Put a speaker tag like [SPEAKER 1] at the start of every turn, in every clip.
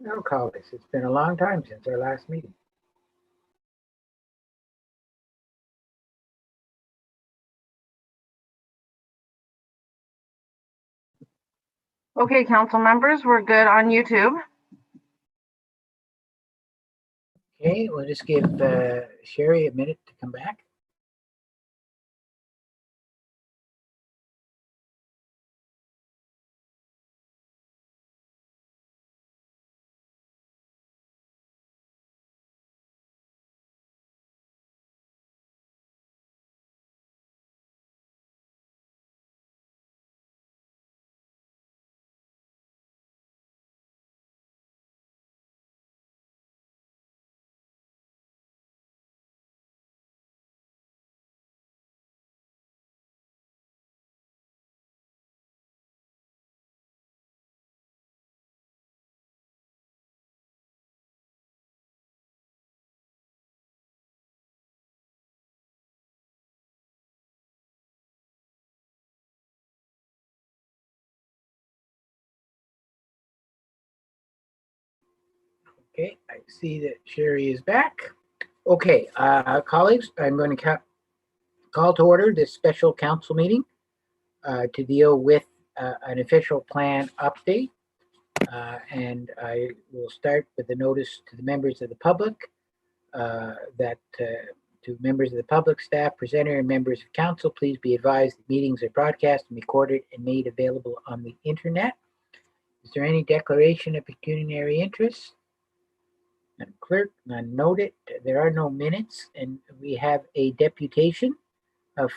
[SPEAKER 1] Well, colleagues, it's been a long time since our last meeting.
[SPEAKER 2] Okay, council members, we're good on YouTube.
[SPEAKER 1] Okay, we'll just give Sherry a minute to come back. Okay, I see that Sherry is back. Okay, colleagues, I'm going to call to order this special council meeting to deal with an official plan update. And I will start with the notice to the members of the public to members of the public, staff, presenter, and members of council, please be advised that meetings are broadcast and recorded and made available on the internet. Is there any declaration of pecuniary interest? Madam Clerk, none noted. There are no minutes, and we have a deputation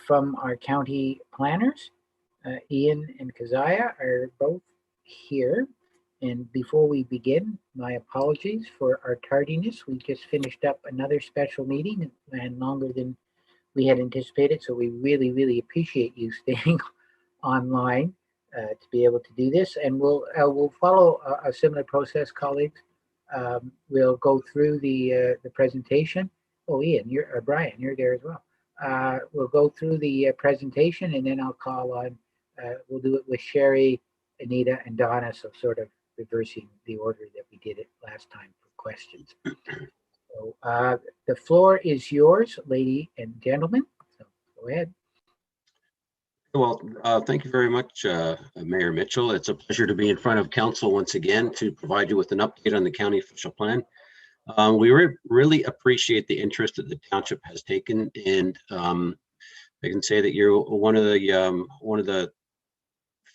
[SPEAKER 1] from our county planners. Ian and Keziah are both here. And before we begin, my apologies for our tardiness. We just finished up another special meeting and longer than we had anticipated. So we really, really appreciate you staying online to be able to do this. And we'll follow a similar process, colleagues. We'll go through the presentation. Oh, Ian, Brian, you're there as well. We'll go through the presentation, and then I'll call on. We'll do it with Sherry, Anita, and Donna, so sort of reversing the order that we did it last time for questions. So the floor is yours, lady and gentlemen. So go ahead.
[SPEAKER 3] Well, thank you very much, Mayor Mitchell. It's a pleasure to be in front of council once again to provide you with an update on the county official plan. We really appreciate the interest that the township has taken, and I can say that you're one of the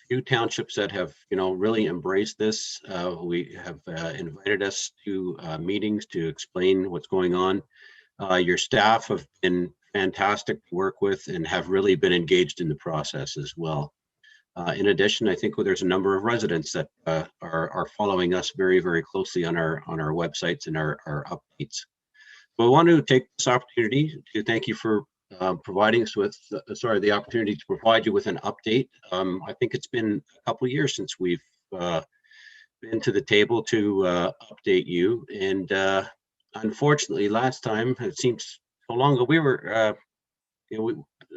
[SPEAKER 3] few townships that have really embraced this. We have invited us to meetings to explain what's going on. Your staff have been fantastic to work with and have really been engaged in the process as well. In addition, I think there's a number of residents that are following us very, very closely on our websites and our updates. So I want to take this opportunity to thank you for providing us with the opportunity to provide you with an update. I think it's been a couple of years since we've been to the table to update you, and unfortunately, last time, it seems so long ago, we were,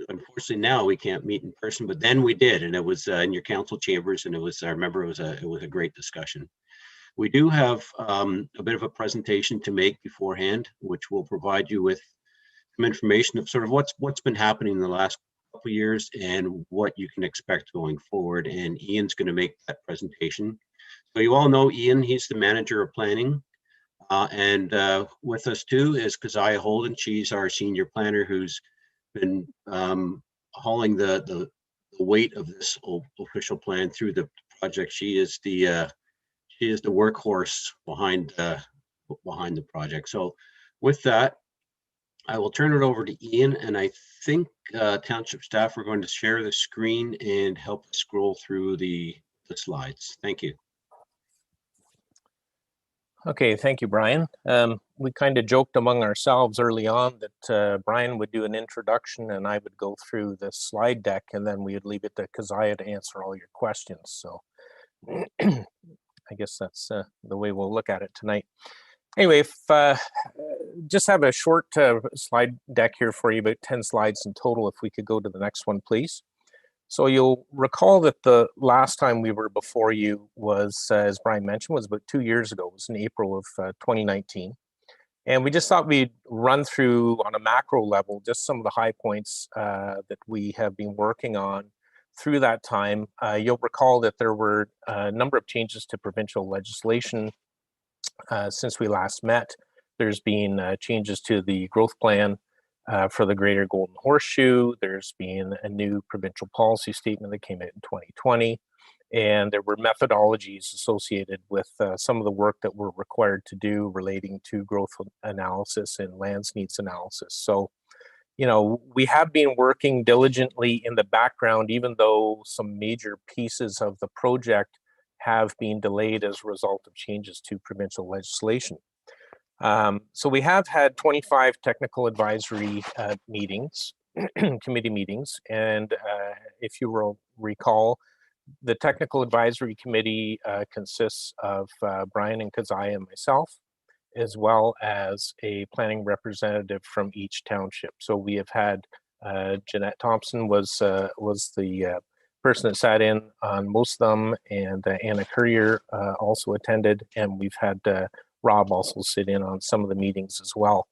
[SPEAKER 3] unfortunately now we can't meet in person, but then we did, and it was in your council chambers, and I remember it was a great discussion. We do have a bit of a presentation to make beforehand, which will provide you with some information of sort of what's been happening in the last couple of years and what you can expect going forward. And Ian's going to make that presentation. So you all know Ian, he's the manager of planning. And with us too is Keziah Holden. She's our senior planner who's been hauling the weight of this official plan through the project. She is the workhorse behind the project. So with that, I will turn it over to Ian, and I think township staff are going to share the screen and help scroll through the slides. Thank you.
[SPEAKER 4] Okay, thank you, Brian. We kind of joked among ourselves early on that Brian would do an introduction and I would go through the slide deck, and then we would leave it to Keziah to answer all your questions. So I guess that's the way we'll look at it tonight. Anyway, just have a short slide deck here for you, about 10 slides in total. If we could go to the next one, please. So you'll recall that the last time we were before you was, as Brian mentioned, was about 2 years ago. It was in April of 2019. And we just thought we'd run through on a macro level just some of the high points that we have been working on through that time. You'll recall that there were a number of changes to provincial legislation since we last met. There's been changes to the growth plan for the Greater Golden Horseshoe. There's been a new provincial policy statement that came out in 2020. And there were methodologies associated with some of the work that we're required to do relating to growth analysis and lands needs analysis. So, you know, we have been working diligently in the background, even though some major pieces of the project have been delayed as a result of changes to provincial legislation. So we have had 25 technical advisory meetings, committee meetings, and if you will recall, the Technical Advisory Committee consists of Brian and Keziah and myself, as well as a planning representative from each township. So we have had Jeanette Thompson was the person that sat in on most of them, and Anna Courier also attended, and we've had Rob also sit in on some of the meetings as well.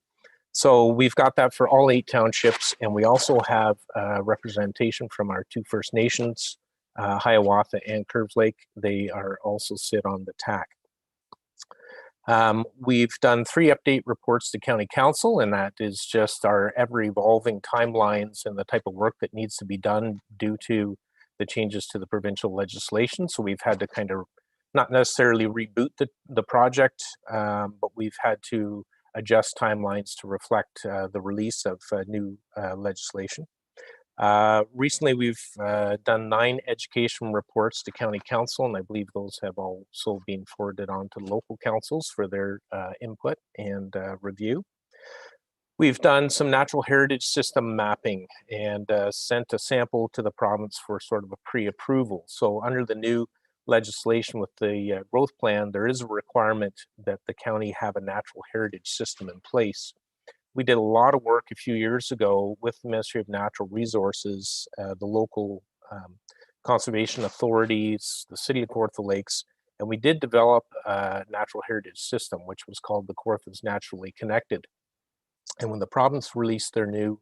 [SPEAKER 4] So we've got that for all 8 townships, and we also have representation from our 2 First Nations, Hiawatha and Curves Lake. They are also sit on the TAC. We've done 3 update reports to County Council, and that is just our ever-evolving timelines and the type of work that needs to be done due to the changes to the provincial legislation. So we've had to kind of not necessarily reboot the project, but we've had to adjust timelines to reflect the release of new legislation. Recently, we've done 9 education reports to County Council, and I believe those have also been forwarded on to local councils for their input and review. We've done some natural heritage system mapping and sent a sample to the province for sort of a pre-approval. So under the new legislation with the growth plan, there is a requirement that the county have a natural heritage system in place. We did a lot of work a few years ago with the Ministry of Natural Resources, the local conservation authorities, the city of Kawartha Lakes, and we did develop a natural heritage system, which was called the Kawarthas Naturally Connected. And when the province released their new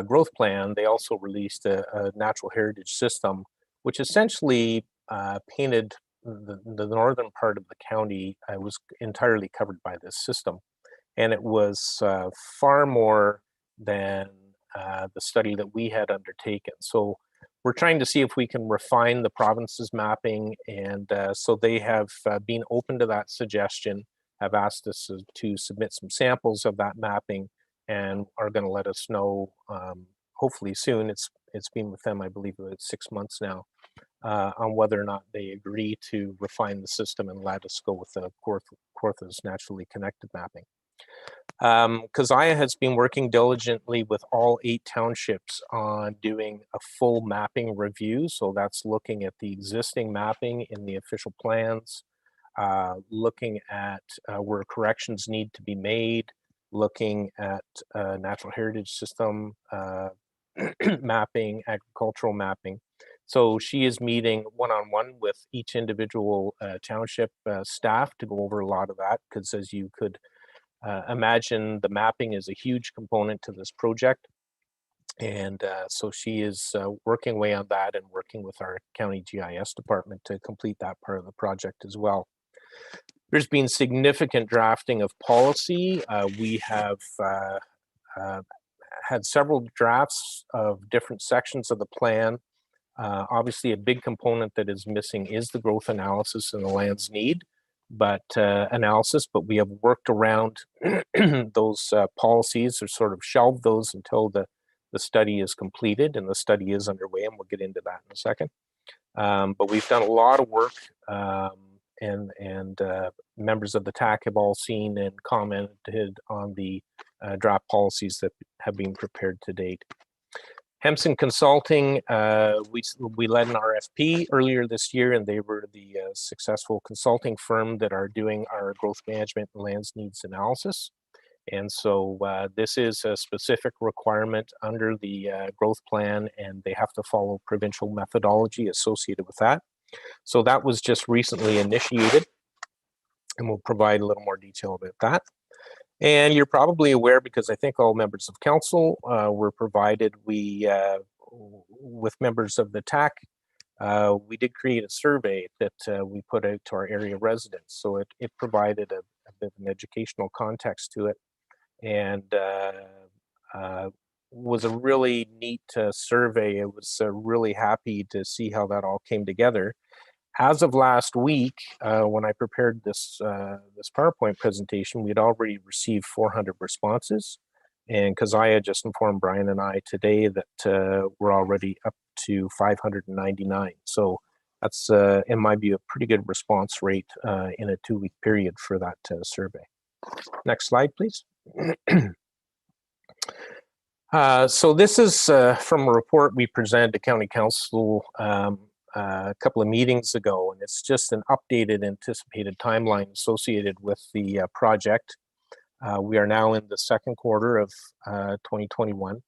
[SPEAKER 4] growth plan, they also released a natural heritage system, which essentially painted the northern part of the county was entirely covered by this system. And it was far more than the study that we had undertaken. So we're trying to see if we can refine the province's mapping, and so they have been open to that suggestion, have asked us to submit some samples of that mapping, and are going to let us know hopefully soon. It's been with them, I believe, about 6 months now, on whether or not they agree to refine the system and let us go with the Kawarthas Naturally Connected mapping. Keziah has been working diligently with all 8 townships on doing a full mapping review. So that's looking at the existing mapping in the official plans, looking at where corrections need to be made, looking at natural heritage system mapping, agricultural mapping. So she is meeting one-on-one with each individual township staff to go over a lot of that, because as you could imagine, the mapping is a huge component to this project. And so she is working away on that and working with our county GIS department to complete that part of the project as well. There's been significant drafting of policy. We have had several drafts of different sections of the plan. Obviously, a big component that is missing is the growth analysis and the land's need analysis, but we have worked around those policies, or sort of shelved those until the study is completed, and the study is underway, and we'll get into that in a second. But we've done a lot of work, and members of the TAC have all seen and commented on the draft policies that have been prepared to date. Hempson Consulting, we led an RFP earlier this year, and they were the successful consulting firm that are doing our growth management and lands needs analysis. And so this is a specific requirement under the growth plan, and they have to follow provincial methodology associated with that. So that was just recently initiated, and we'll provide a little more detail about that. And you're probably aware, because I think all members of council were provided, with members of the TAC, we did create a survey that we put out to our area residents. So it provided a bit of an educational context to it, and was a really neat survey. I was really happy to see how that all came together. As of last week, when I prepared this PowerPoint presentation, we'd already received 400 responses. And Keziah just informed Brian and I today that we're already up to 599. So that's, in my view, a pretty good response rate in a 2-week period for that survey. Next slide, please. So this is from a report we presented to County Council a couple of meetings ago, and it's just an updated anticipated timeline associated with the project. We are now in the second quarter of 2021.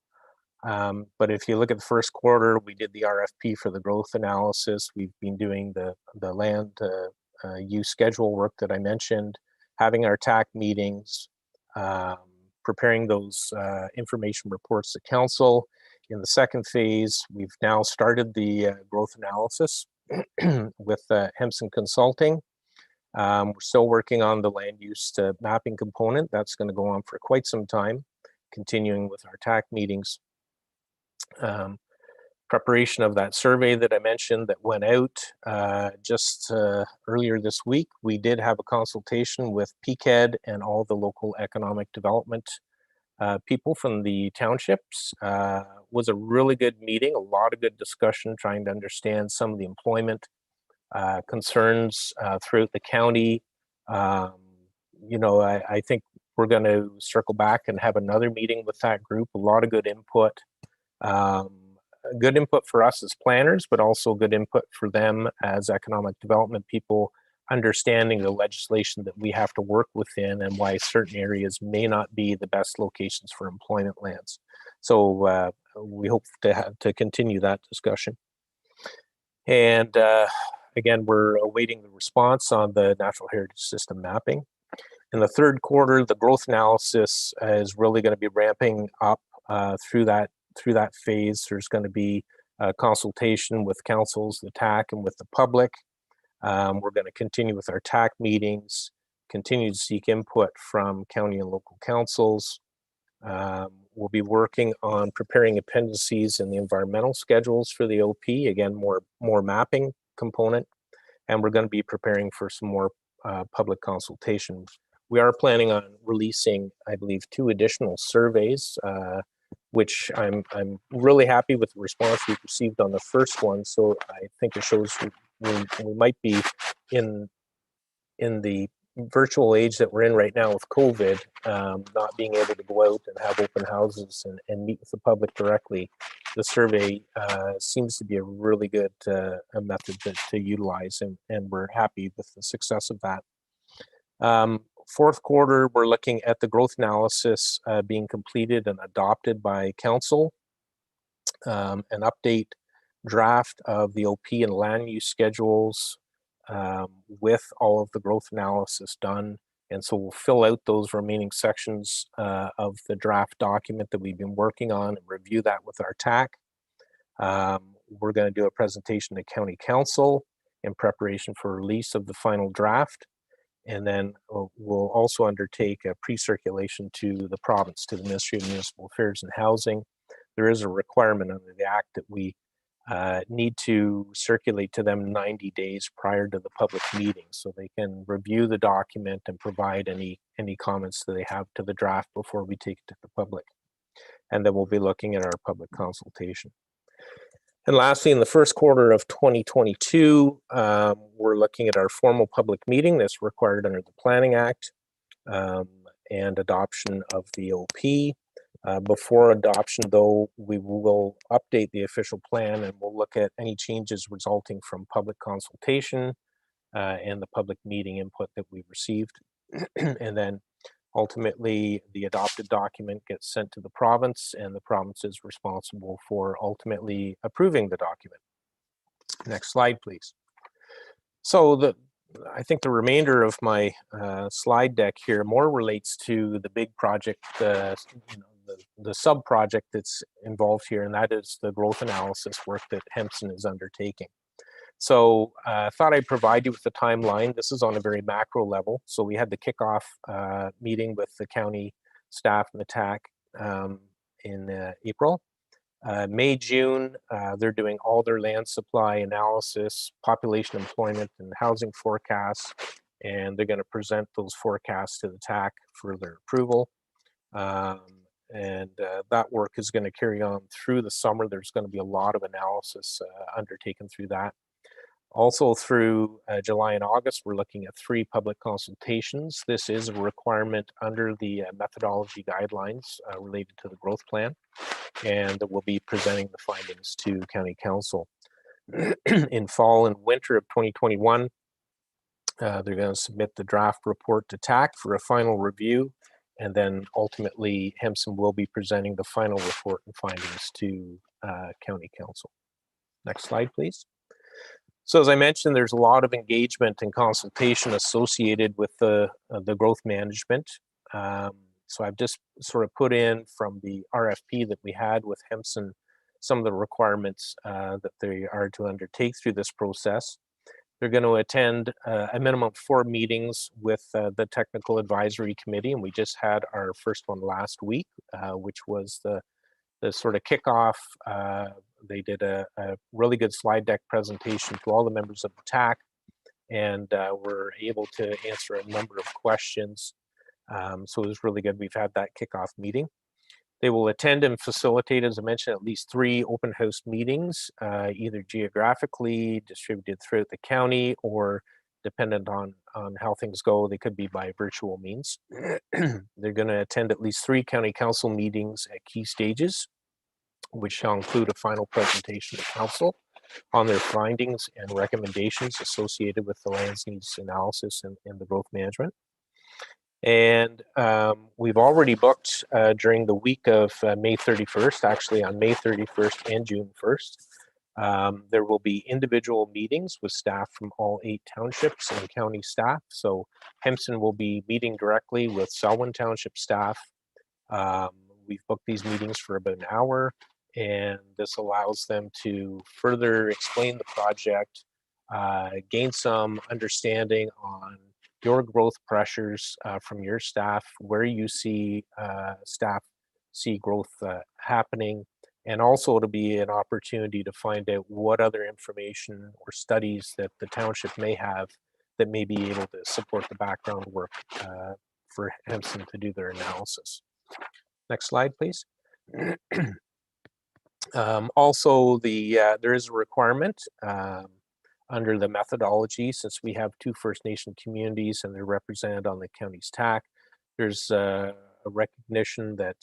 [SPEAKER 4] But if you look at the first quarter, we did the RFP for the growth analysis. We've been doing the land use schedule work that I mentioned, having our TAC meetings, preparing those information reports to council. In the second phase, we've now started the growth analysis with Hempson Consulting. We're still working on the land use mapping component. That's going to go on for quite some time, continuing with our TAC meetings. Preparation of that survey that I mentioned that went out just earlier this week. We did have a consultation with PCAD and all the local economic development people from the townships. Was a really good meeting, a lot of good discussion, trying to understand some of the employment concerns throughout the county. You know, I think we're going to circle back and have another meeting with that group. A lot of good input. Good input for us as planners, but also good input for them as economic development people, understanding the legislation that we have to work within and why certain areas may not be the best locations for employment lands. So we hope to continue that discussion. And again, we're awaiting the response on the natural heritage system mapping. In the third quarter, the growth analysis is really going to be ramping up through that phase. There's going to be a consultation with councils, the TAC, and with the public. We're going to continue with our TAC meetings, continue to seek input from county and local councils. We'll be working on preparing appendices and the environmental schedules for the OP, again, more mapping component, and we're going to be preparing for some more public consultations. We are planning on releasing, I believe, 2 additional surveys, which I'm really happy with the response we've received on the first one. So I think it shows we might be in the virtual age that we're in right now with COVID, not being able to go out and have open houses and meet with the public directly. The survey seems to be a really good method to utilize, and we're happy with the success of that. Fourth quarter, we're looking at the growth analysis being completed and adopted by council, an update draft of the OP and land use schedules with all of the growth analysis done. And so we'll fill out those remaining sections of the draft document that we've been working on and review that with our TAC. We're going to do a presentation to County Council in preparation for release of the final draft. And then we'll also undertake a pre-circulation to the province, to the Ministry of Municipal Affairs and Housing. There is a requirement under the Act that we need to circulate to them 90 days prior to the public meeting, so they can review the document and provide any comments that they have to the draft before we take it to the public. And then we'll be looking at our public consultation. And lastly, in the first quarter of 2022, we're looking at our formal public meeting that's required under the Planning Act and adoption of the OP. Before adoption, though, we will update the official plan and we'll look at any changes resulting from public consultation and the public meeting input that we've received. And then Ultimately, the adopted document gets sent to the province, and the province is responsible for ultimately approving the document. Next slide, please. So I think the remainder of my slide deck here more relates to the big project, the sub-project that's involved here, and that is the growth analysis work that Hempson is undertaking. So I thought I'd provide you with the timeline. This is on a very macro level. So we had the kickoff meeting with the county staff and the TAC in April. May, June, they're doing all their land supply analysis, population, employment, and housing forecasts, and they're going to present those forecasts to the TAC for their approval. That work is going to carry on through the summer. There's going to be a lot of analysis undertaken through that. Also through July and August, we're looking at 3 public consultations. This is a requirement under the methodology guidelines related to the growth plan, and we'll be presenting the findings to County Council. In fall and winter of 2021, they're going to submit the draft report to TAC for a final review, and then ultimately Hempson will be presenting the final report and findings to County Council. Next slide, please. So as I mentioned, there's a lot of engagement and consultation associated with the growth management. So I've just sort of put in from the RFP that we had with Hempson some of the requirements that they are to undertake through this process. They're going to attend a minimum of 4 meetings with the Technical Advisory Committee, and we just had our first one last week, which was the sort of kickoff. They did a really good slide deck presentation to all the members of the TAC, and were able to answer a number of questions. So it was really good. We've had that kickoff meeting. They will attend and facilitate, as I mentioned, at least 3 open house meetings, either geographically distributed throughout the county, or dependent on how things go, they could be by virtual means. They're going to attend at least 3 county council meetings at key stages, which shall include a final presentation to council on their findings and recommendations associated with the lands needs analysis and the growth management. And we've already booked during the week of May 31st, actually on May 31st and June 1st, there will be individual meetings with staff from all 8 townships and county staff. So Hempson will be meeting directly with Selwyn Township staff. We've booked these meetings for about an hour, and this allows them to further explain the project, gain some understanding on your growth pressures from your staff, where you see staff see growth happening, and also to be an opportunity to find out what other information or studies that the township may have that may be able to support the background work for Hempson to do their analysis. Next slide, please. Also, there is a requirement under the methodology, since we have 2 First Nation communities and they're represented on the county's TAC. There's a recognition that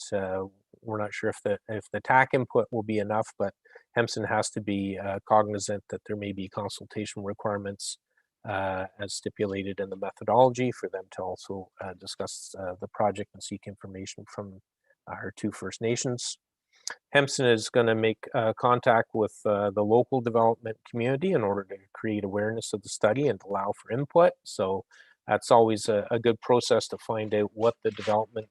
[SPEAKER 4] we're not sure if the TAC input will be enough, but Hempson has to be cognizant that there may be consultation requirements as stipulated in the methodology for them to also discuss the project and seek information from our 2 First Nations. Hempson is going to make contact with the local development community in order to create awareness of the study and allow for input. So that's always a good process to find out what the development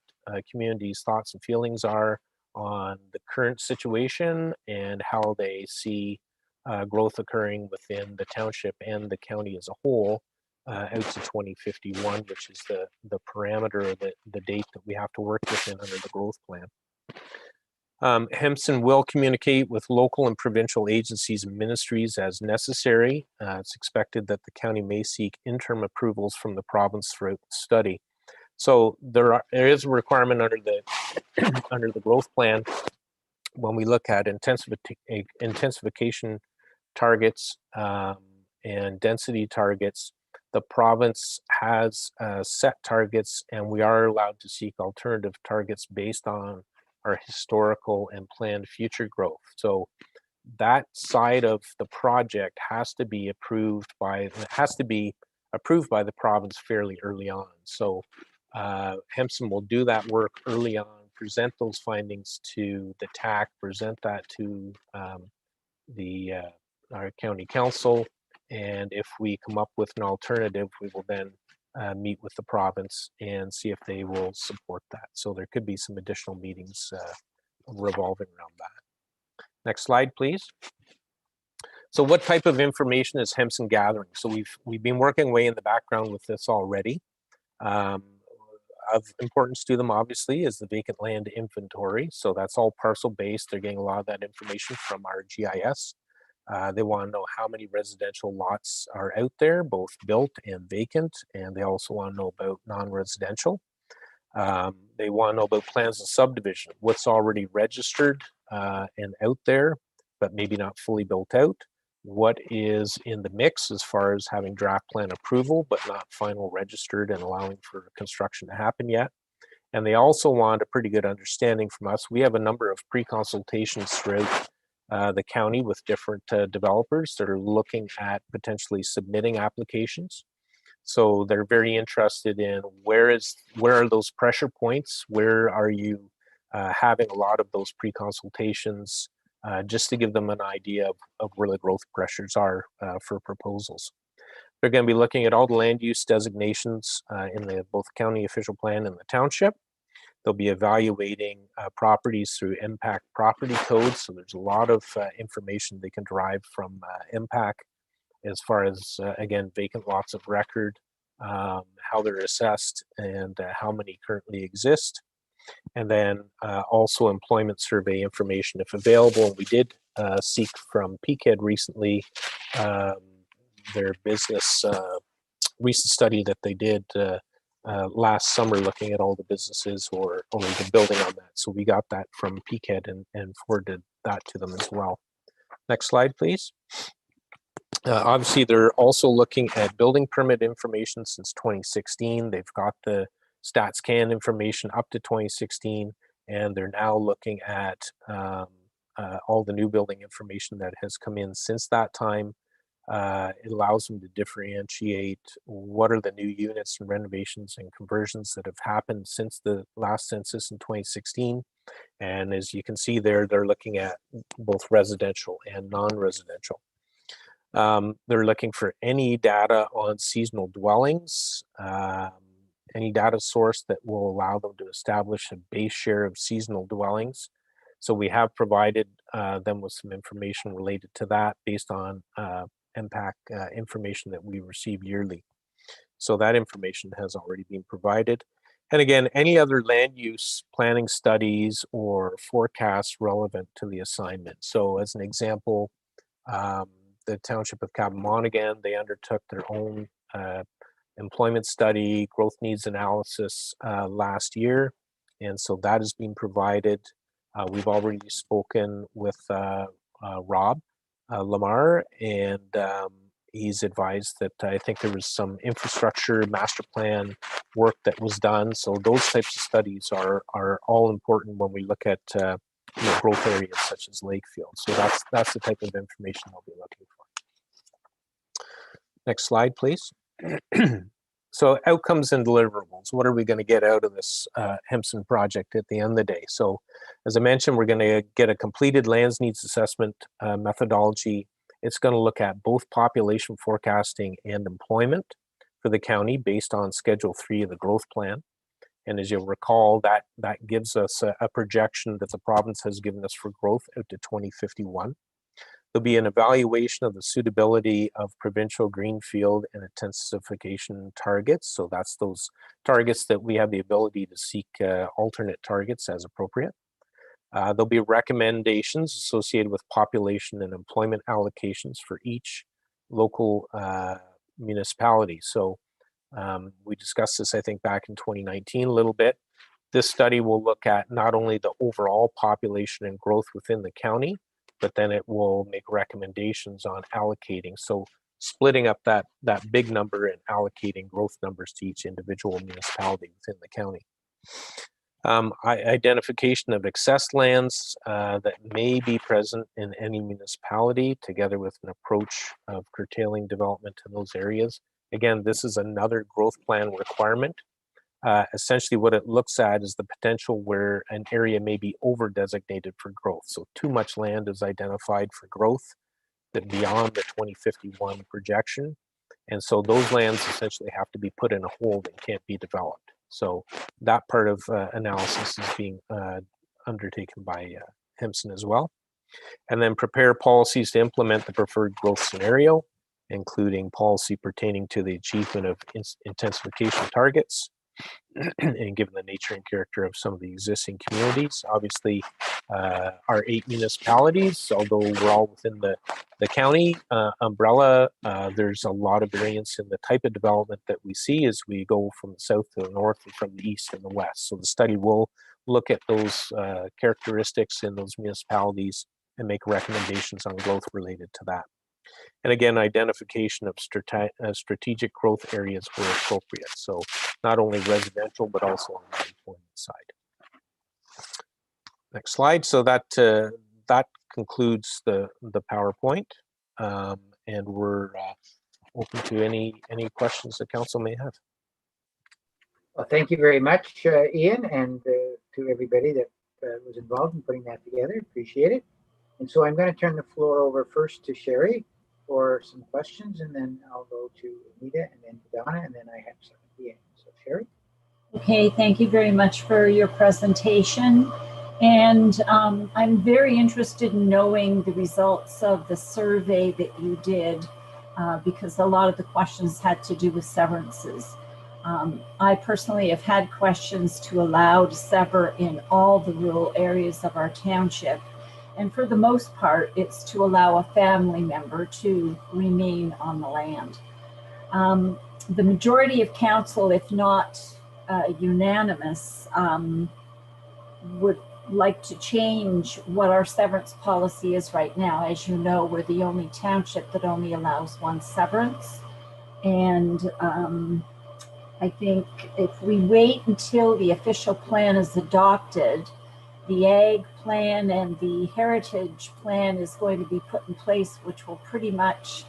[SPEAKER 4] community's thoughts and feelings are on the current situation and how they see growth occurring within the township and the county as a whole out to 2051, which is the parameter, the date that we have to work within under the growth plan. Hempson will communicate with local and provincial agencies and ministries as necessary. It's expected that the county may seek interim approvals from the province throughout the study. So there is a requirement under the growth plan when we look at intensification targets and density targets. The province has set targets, and we are allowed to seek alternative targets based on our historical and planned future growth. So that side of the project has to be approved by the province fairly early on. So Hempson will do that work early on, present those findings to the TAC, present that to our county council, and if we come up with an alternative, we will then meet with the province and see if they will support that. So there could be some additional meetings revolving around that. Next slide, please. So what type of information is Hempson gathering? So we've been working way in the background with this already. Of importance to them, obviously, is the vacant land inventory. So that's all parcel based. They're getting a lot of that information from our GIS. They want to know how many residential lots are out there, both built and vacant, and they also want to know about non-residential. They want to know about plans of subdivision, what's already registered and out there, but maybe not fully built out. What is in the mix as far as having draft plan approval, but not final registered and allowing for construction to happen yet. And they also want a pretty good understanding from us. We have a number of pre-consultations throughout the county with different developers that are looking at potentially submitting applications. So they're very interested in where are those pressure points? Where are you having a lot of those pre-consultations? Just to give them an idea of where the growth pressures are for proposals. They're going to be looking at all the land use designations in both county official plan and the township. They'll be evaluating properties through impact property codes. So there's a lot of information they can derive from impact as far as, again, vacant lots of record, how they're assessed, and how many currently exist. And then also employment survey information if available. And we did seek from PCAD recently their business recent study that they did last summer looking at all the businesses or the building on that. So we got that from PCAD and forwarded that to them as well. Next slide, please. Obviously, they're also looking at building permit information since 2016. They've got the StatsCan information up to 2016, and they're now looking at all the new building information that has come in since that time. It allows them to differentiate what are the new units and renovations and conversions that have happened since the last census in 2016. And as you can see there, they're looking at both residential and non-residential. They're looking for any data on seasonal dwellings, any data source that will allow them to establish a base share of seasonal dwellings. So we have provided them with some information related to that based on impact information that we receive yearly. So that information has already been provided. And again, any other land use planning studies or forecasts relevant to the assignment. So as an example, the Township of Cabot-Monaghan, they undertook their own employment study, growth needs analysis last year. And so that is being provided. We've already spoken with Rob Lamar, and he's advised that I think there was some infrastructure master plan work that was done. So those types of studies are all important when we look at growth areas such as Lakefield. So that's the type of information I'll be looking for. Next slide, please. So outcomes and deliverables. What are we going to get out of this Hempson project at the end of the day? So as I mentioned, we're going to get a completed lands needs assessment methodology. It's going to look at both population forecasting and employment for the county based on Schedule 3 of the growth plan. And as you'll recall, that gives us a projection that the province has given us for growth out to 2051. There'll be an evaluation of the suitability of provincial greenfield and intensification targets. So that's those targets that we have the ability to seek alternate targets as appropriate. There'll be recommendations associated with population and employment allocations for each local municipality. So we discussed this, I think, back in 2019 a little bit. This study will look at not only the overall population and growth within the county, but then it will make recommendations on allocating. So splitting up that big number and allocating growth numbers to each individual municipality within the county. Identification of excess lands that may be present in any municipality, together with an approach of curtailing development in those areas. Again, this is another growth plan requirement essentially what it looks at is the potential where an area may be over designated for growth. So too much land is identified for growth that beyond the 2051 projection. And so those lands essentially have to be put in a hold and can't be developed. So that part of analysis is being undertaken by Hempson as well. And then prepare policies to implement the preferred growth scenario, including policy pertaining to the achievement of intensification targets. And given the nature and character of some of the existing communities, obviously our 8 municipalities, although we're all within the county umbrella, there's a lot of variance in the type of development that we see as we go from the south to the north and from the east and the west. So the study will look at those characteristics in those municipalities and make recommendations on growth related to that. And again, identification of strategic growth areas where appropriate. So not only residential, but also on the employment side. Next slide. So that that concludes the PowerPoint, and we're open to any questions the council may have.
[SPEAKER 1] Well, thank you very much, Ian, and to everybody that was involved in putting that together. Appreciate it. And so I'm going to turn the floor over first to Sherry for some questions, and then I'll go to Anita, and then to Donna, and then I have some at the end. So Sherry.
[SPEAKER 5] Okay, thank you very much for your presentation. And I'm very interested in knowing the results of the survey that you did, because a lot of the questions had to do with severances. I personally have had questions to allow to sever in all the rural areas of our township. And for the most part, it's to allow a family member to remain on the land. The majority of council, if not unanimous, would like to change what our severance policy is right now. As you know, we're the only township that only allows one severance. And I think if we wait until the official plan is adopted, the ag plan and the heritage plan is going to be put in place, which will pretty much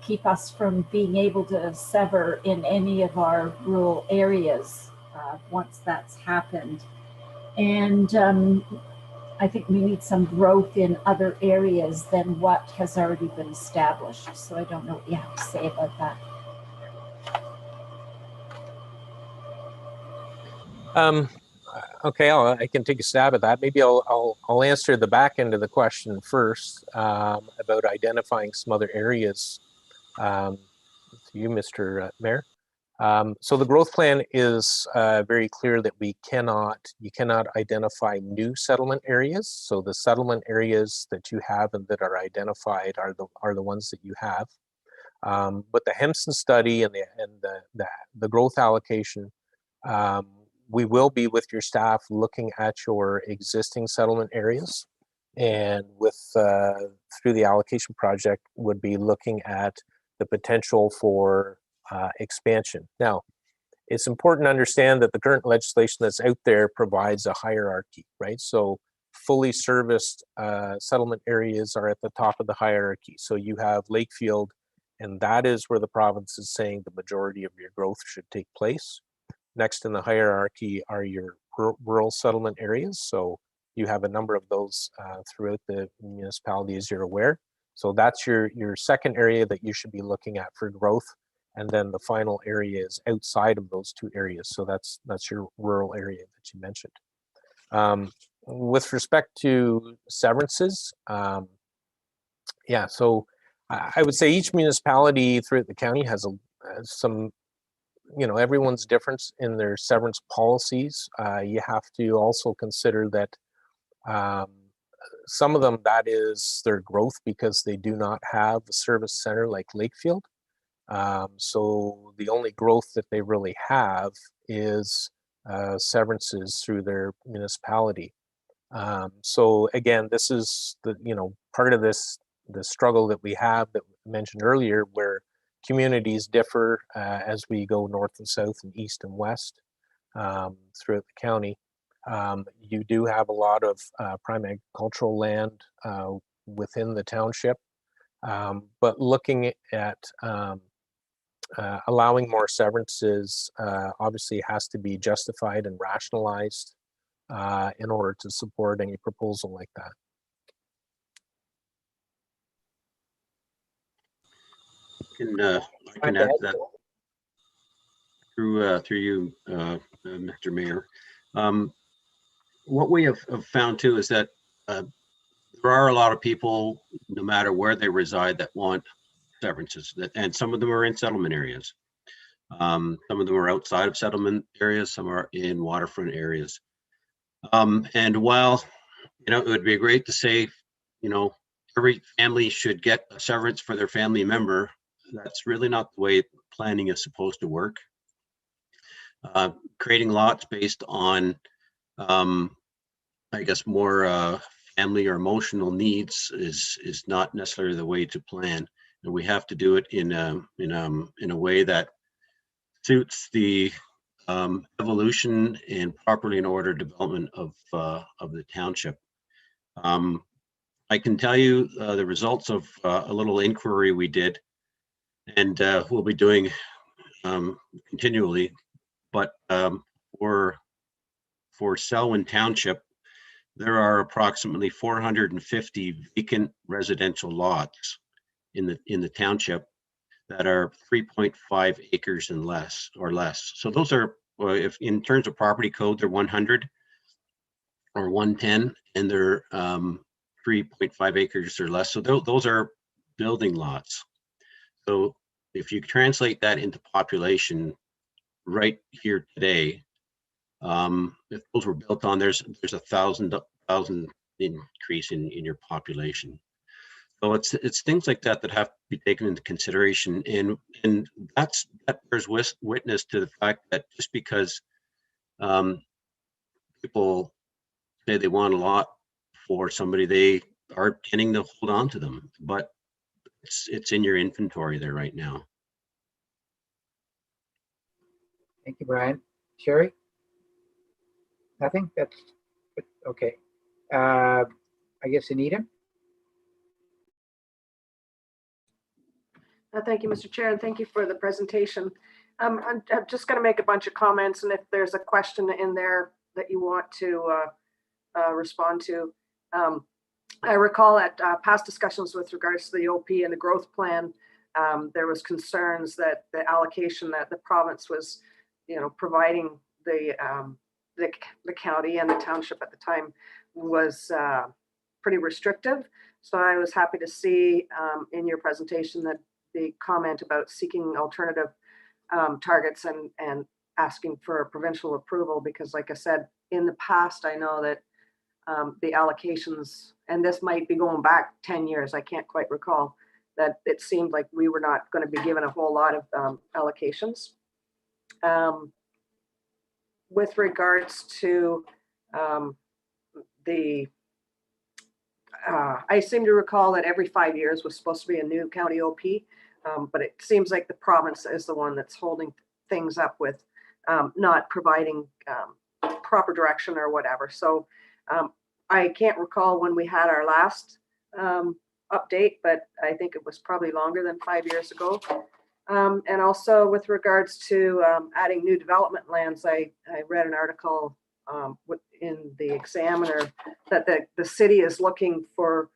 [SPEAKER 5] keep us from being able to sever in any of our rural areas once that's happened. And I think we need some growth in other areas than what has already been established. So I don't know what you have to say about that.
[SPEAKER 4] Okay, I can take a stab at that. Maybe I'll answer the back end of the question first about identifying some other areas. To you, Mr. Mayor. So the growth plan is very clear that you cannot identify new settlement areas. So the settlement areas that you have and that are identified are the ones that you have. But the Hempson study and the growth allocation, we will be with your staff looking at your existing settlement areas, and with through the allocation project would be looking at the potential for expansion. Now, it's important to understand that the current legislation that's out there provides a hierarchy, right? So fully serviced settlement areas are at the top of the hierarchy. So you have Lakefield, and that is where the province is saying the majority of your growth should take place. Next in the hierarchy are your rural settlement areas. So you have a number of those throughout the municipality, as you're aware. So that's your second area that you should be looking at for growth. And then the final area is outside of those two areas. So that's your rural area that you mentioned. With respect to severances, yeah, so I would say each municipality throughout the county has some, everyone's difference in their severance policies. You have to also consider that some of them, that is their growth because they do not have a service center like Lakefield. So the only growth that they really have is severances through their municipality. So again, this is the part of the struggle that we have that we mentioned earlier, where communities differ as we go north and south and east and west throughout the county. You do have a lot of prime agricultural land within the township, but looking at allowing more severances obviously has to be justified and rationalized in order to support any proposal like that.
[SPEAKER 3] I can add to that through you, Mr. Mayor. What we have found too is that there are a lot of people, no matter where they reside, that want severances, and some of them are in settlement areas. Some of them are outside of settlement areas, some are in waterfront areas. And while, it would be great to say, every family should get a severance for their family member, that's really not the way planning is supposed to work. Creating lots based on, I guess, more family or emotional needs is not necessarily the way to plan, and we have to do it in a way that suits the evolution and properly in order development of the township. I can tell you the results of a little inquiry we did, and we'll be doing continually. But for Selwyn Township, there are approximately 450 vacant residential lots in the township that are 3.5 acres and less. So those are, if in terms of property code, they're 100 or 110, and they're 3.5 acres or less. So those are building lots. So if you translate that into population right here today, if those were built on, there's a thousand increase in your population. So it's things like that that have to be taken into consideration, and that bears witness to the fact that just because people say they want a lot for somebody, they are tending to hold on to them, but it's in your inventory there right now.
[SPEAKER 1] Thank you, Brian. Sherry? Nothing? That's okay. I guess Anita?
[SPEAKER 2] Thank you, Mr. Chair, and thank you for the presentation. I'm just going to make a bunch of comments, and if there's a question in there that you want to respond to. I recall at past discussions with regards to the OP and the growth plan, there was concerns that the allocation that the province was, providing the county and the township at the time was pretty restrictive. So I was happy to see in your presentation that the comment about seeking alternative targets and asking for provincial approval, because like I said, in the past, I know that the allocations, and this might be going back 10 years, I can't quite recall, that it seemed like we were not going to be given a whole lot of allocations. With regards to I seem to recall that every 5 years was supposed to be a new county OP, but it seems like the province is the one that's holding things up with not providing proper direction or whatever. So I can't recall when we had our last update, but I think it was probably longer than 5 years ago. And also with regards to adding new development lands, I read an article in the Examiner that the city is looking for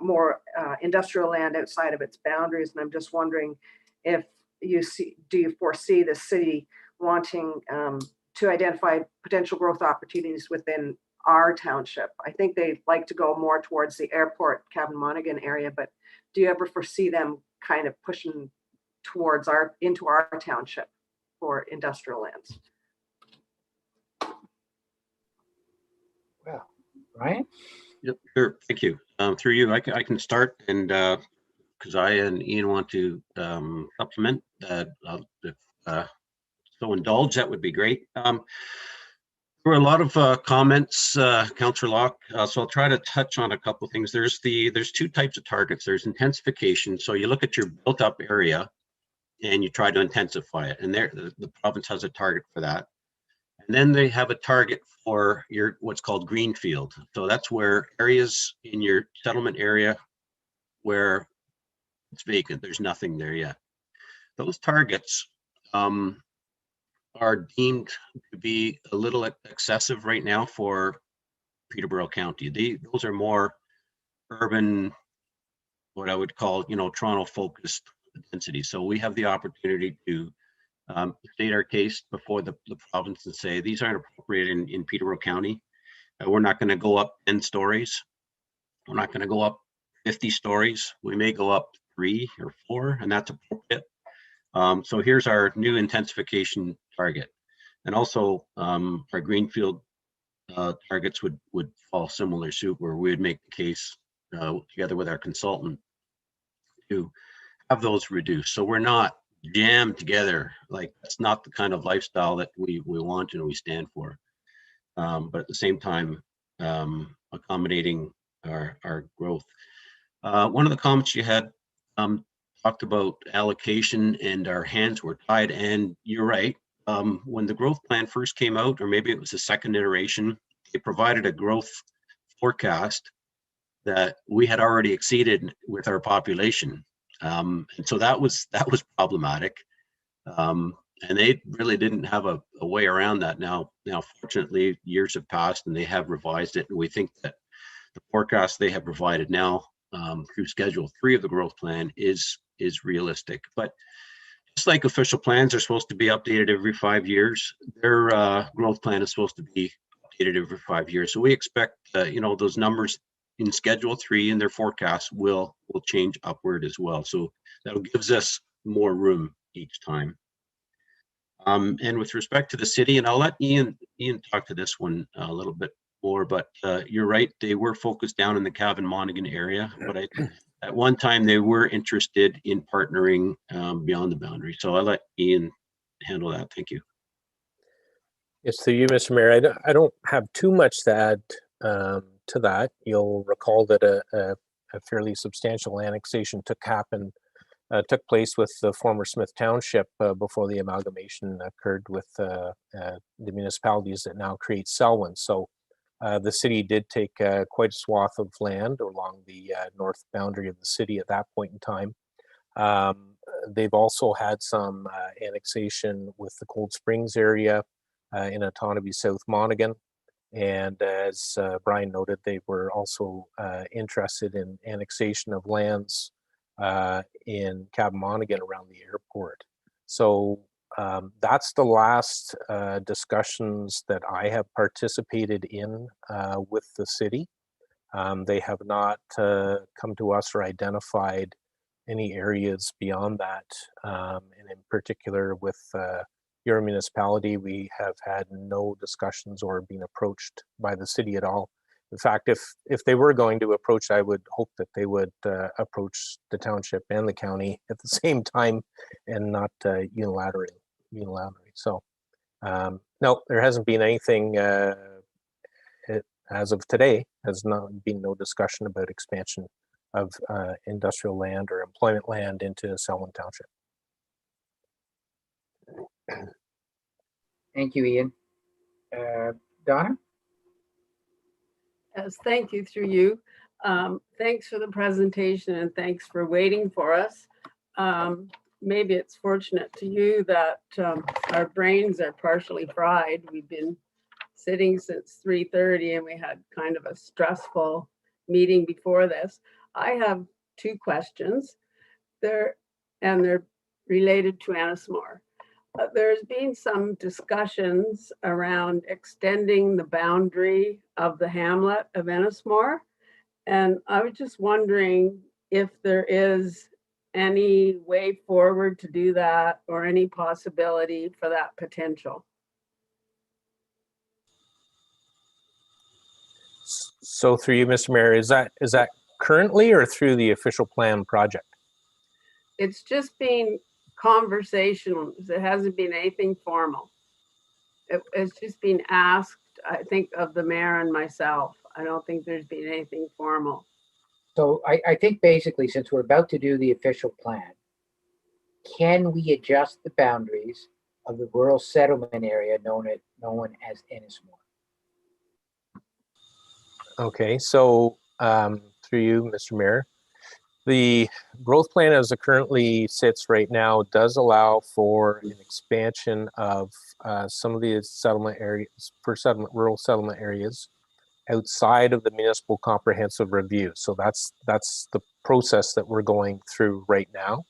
[SPEAKER 2] more industrial land outside of its boundaries. And I'm just wondering if do you foresee the city wanting to identify potential growth opportunities within our township? I think they'd like to go more towards the airport, Cabin Monaghan area, but do you ever foresee them kind of pushing towards into our township for industrial lands?
[SPEAKER 1] Well, Brian?
[SPEAKER 3] Yep, sure. Thank you. Through you, I can start, and because I and Ian want to supplement, if so indulge, that would be great. There were a lot of comments, Councillor Locke, so I'll try to touch on a couple of things. There's two types of targets. There's intensification, so you look at your built-up area and you try to intensify it, and there the province has a target for that. And then they have a target for your what's called greenfield. So that's where areas in your settlement area where it's vacant, there's nothing there yet. those targets are deemed to be a little excessive right now for Peterborough County. Those are more urban, what I would call, Toronto focused density. So we have the opportunity to state our case before the province and say, these aren't appropriate in Peterborough County. We're not going to go up 10 stories. We're not going to go up 50 stories. We may go up 3 or 4, and that's appropriate. So here's our new intensification target. And also our greenfield targets would fall similar suit, where we would make the case together with our consultant to have those reduced. So we're not jammed together. Like, that's not the kind of lifestyle that we want and we stand for. But at the same time, accommodating our growth. One of the comments you had talked about allocation and our hands were tied, and you're right. When the growth plan first came out, or maybe it was the second iteration, it provided a growth forecast that we had already exceeded with our population. And so that was problematic. And they really didn't have a way around that. Now, fortunately, years have passed and they have revised it. And we think that the forecast they have provided now through Schedule 3 of the growth plan is realistic. But just like official plans are supposed to be updated every 5 years, their growth plan is supposed to be updated every 5 years. So we expect, those numbers in Schedule 3 and their forecasts will change upward as well. So that gives us more room each time. And with respect to the city, and I'll let Ian talk to this one a little bit more, but you're right, they were focused down in the Cavan Monaghan area, but at one time they were interested in partnering beyond the boundary. So I'll let Ian handle that. Thank you.
[SPEAKER 4] Yes, to you, Mr. Mayor. I don't have too much to add to that. You'll recall that a fairly substantial annexation took place with the former Smith Township before the amalgamation occurred with the municipalities that now create Selwyn. So the city did take quite a swath of land along the north boundary of the city at that point in time. They've also had some annexation with the Cold Springs area in Otonabee, South Monaghan. And as Brian noted, they were also interested in annexation of lands in Cavan Monaghan around the airport. So that's the last discussions that I have participated in with the city. They have not come to us or identified any areas beyond that. And in particular with your municipality, we have had no discussions or been approached by the city at all. In fact, if they were going to approach, I would hope that they would approach the township and the county at the same time and not unilaterally. So no, there hasn't been anything as of today. Has not been no discussion about expansion of industrial land or employment land into Selwyn Township.
[SPEAKER 1] Thank you, Ian. Donna?
[SPEAKER 6] Yes, thank you through you. Thanks for the presentation and thanks for waiting for us. Maybe it's fortunate to you that our brains are partially fried. We've been sitting since 3:30 and we had kind of a stressful meeting before this. I have 2 questions. They're related to Ennismore. There's been some discussions around extending the boundary of the hamlet of Ennismore. And I was just wondering if there is any way forward to do that or any possibility for that potential.
[SPEAKER 4] So through you, Mr. Mayor, is that currently or through the official plan project?
[SPEAKER 6] It's just been conversational. It hasn't been anything formal. It's just been asked, I think, of the mayor and myself. I don't think there's been anything formal.
[SPEAKER 1] So I think basically, since we're about to do the official plan, can we adjust the boundaries of the rural settlement area known as Ennismore?
[SPEAKER 4] Okay, so through you, Mr. Mayor, The growth plan as it currently sits right now does allow for an expansion of some of the settlement areas, rural settlement areas outside of the municipal comprehensive review. So that's the process that we're going through right now.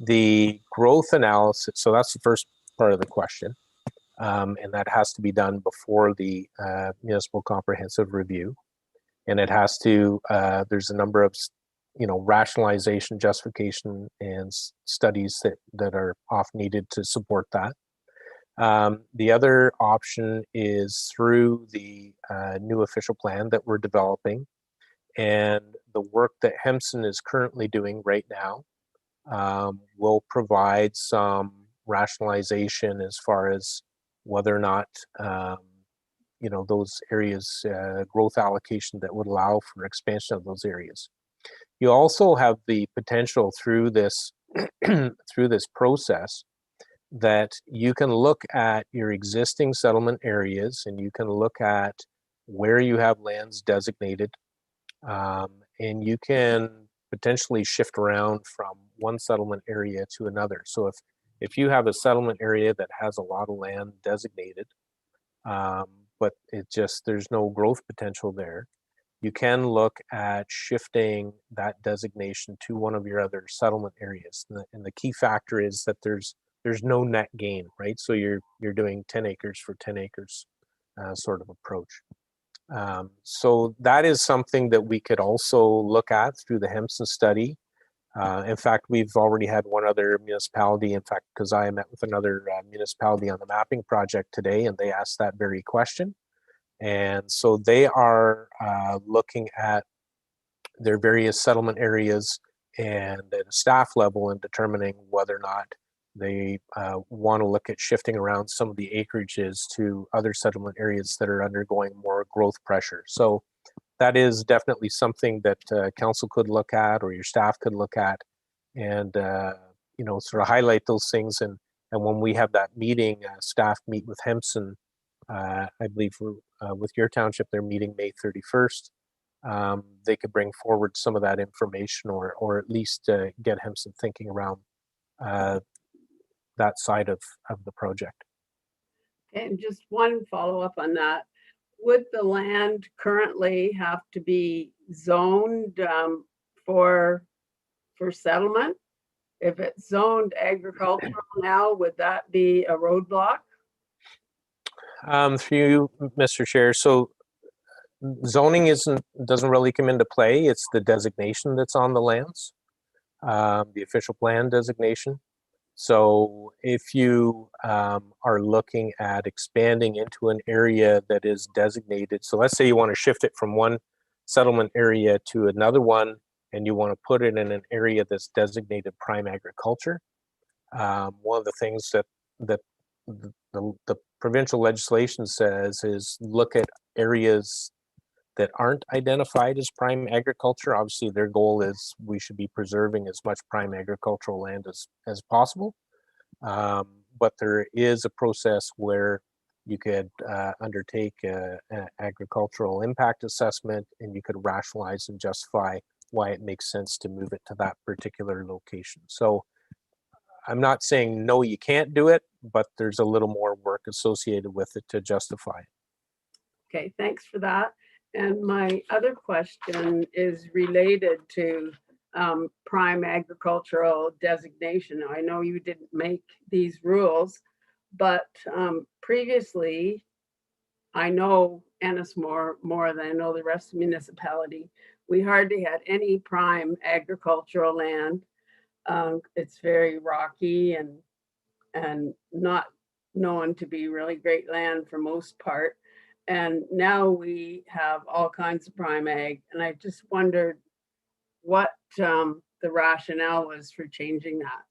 [SPEAKER 4] The growth analysis, so that's the first part of the question. And that has to be done before the municipal comprehensive review. And it has to, there's a number of, rationalization, justification, and studies that are oft needed to support that. The other option is through the new official plan that we're developing, and the work that Hempson is currently doing right now will provide some rationalization as far as whether or not those areas growth allocation that would allow for expansion of those areas. You also have the potential through this through this process that you can look at your existing settlement areas, and you can look at where you have lands designated, and you can potentially shift around from one settlement area to another. So if you have a settlement area that has a lot of land designated, but there's no growth potential there, you can look at shifting that designation to one of your other settlement areas. And the key factor is that there's no net gain, right? So you're doing 10 acres for 10 acres sort of approach. So that is something that we could also look at through the Hempson study. In fact, we've already had one other municipality, in fact, because I met with another municipality on the mapping project today, and they asked that very question. And so they are looking at their various settlement areas and at a staff level and determining whether or not they want to look at shifting around some of the acreages to other settlement areas that are undergoing more growth pressure. So that is definitely something that council could look at, or your staff could look at, and sort of highlight those things. And when we have that meeting, staff meet with Hempson, I believe with your township, they're meeting May 31st. They could bring forward some of that information, or at least get Hempson thinking around that side of the project.
[SPEAKER 6] And just one follow-up on that. Would the land currently have to be zoned for settlement? If it's zoned agricultural now, would that be a roadblock?
[SPEAKER 4] For you, Mr. Chair, so zoning doesn't really come into play. It's the designation that's on the lands, the official plan designation. So if you are looking at expanding into an area that is designated, so let's say you want to shift it from one settlement area to another one, and you want to put it in an area that's designated prime agriculture. One of the things that the provincial legislation says is look at areas that aren't identified as prime agriculture. Obviously, their goal is we should be preserving as much prime agricultural land as possible. But there is a process where you could undertake an agricultural impact assessment, and you could rationalize and justify why it makes sense to move it to that particular location. So I'm not saying no, you can't do it, but there's a little more work associated with it to justify it.
[SPEAKER 6] Okay, thanks for that. And my other question is related to prime agricultural designation. I know you didn't make these rules, but previously, I know Ennismore more than I know the rest of the municipality. We hardly had any prime agricultural land. It's very rocky and not known to be really great land for most part. And now we have all kinds of prime ag. And I just wondered what the rationale was for changing that.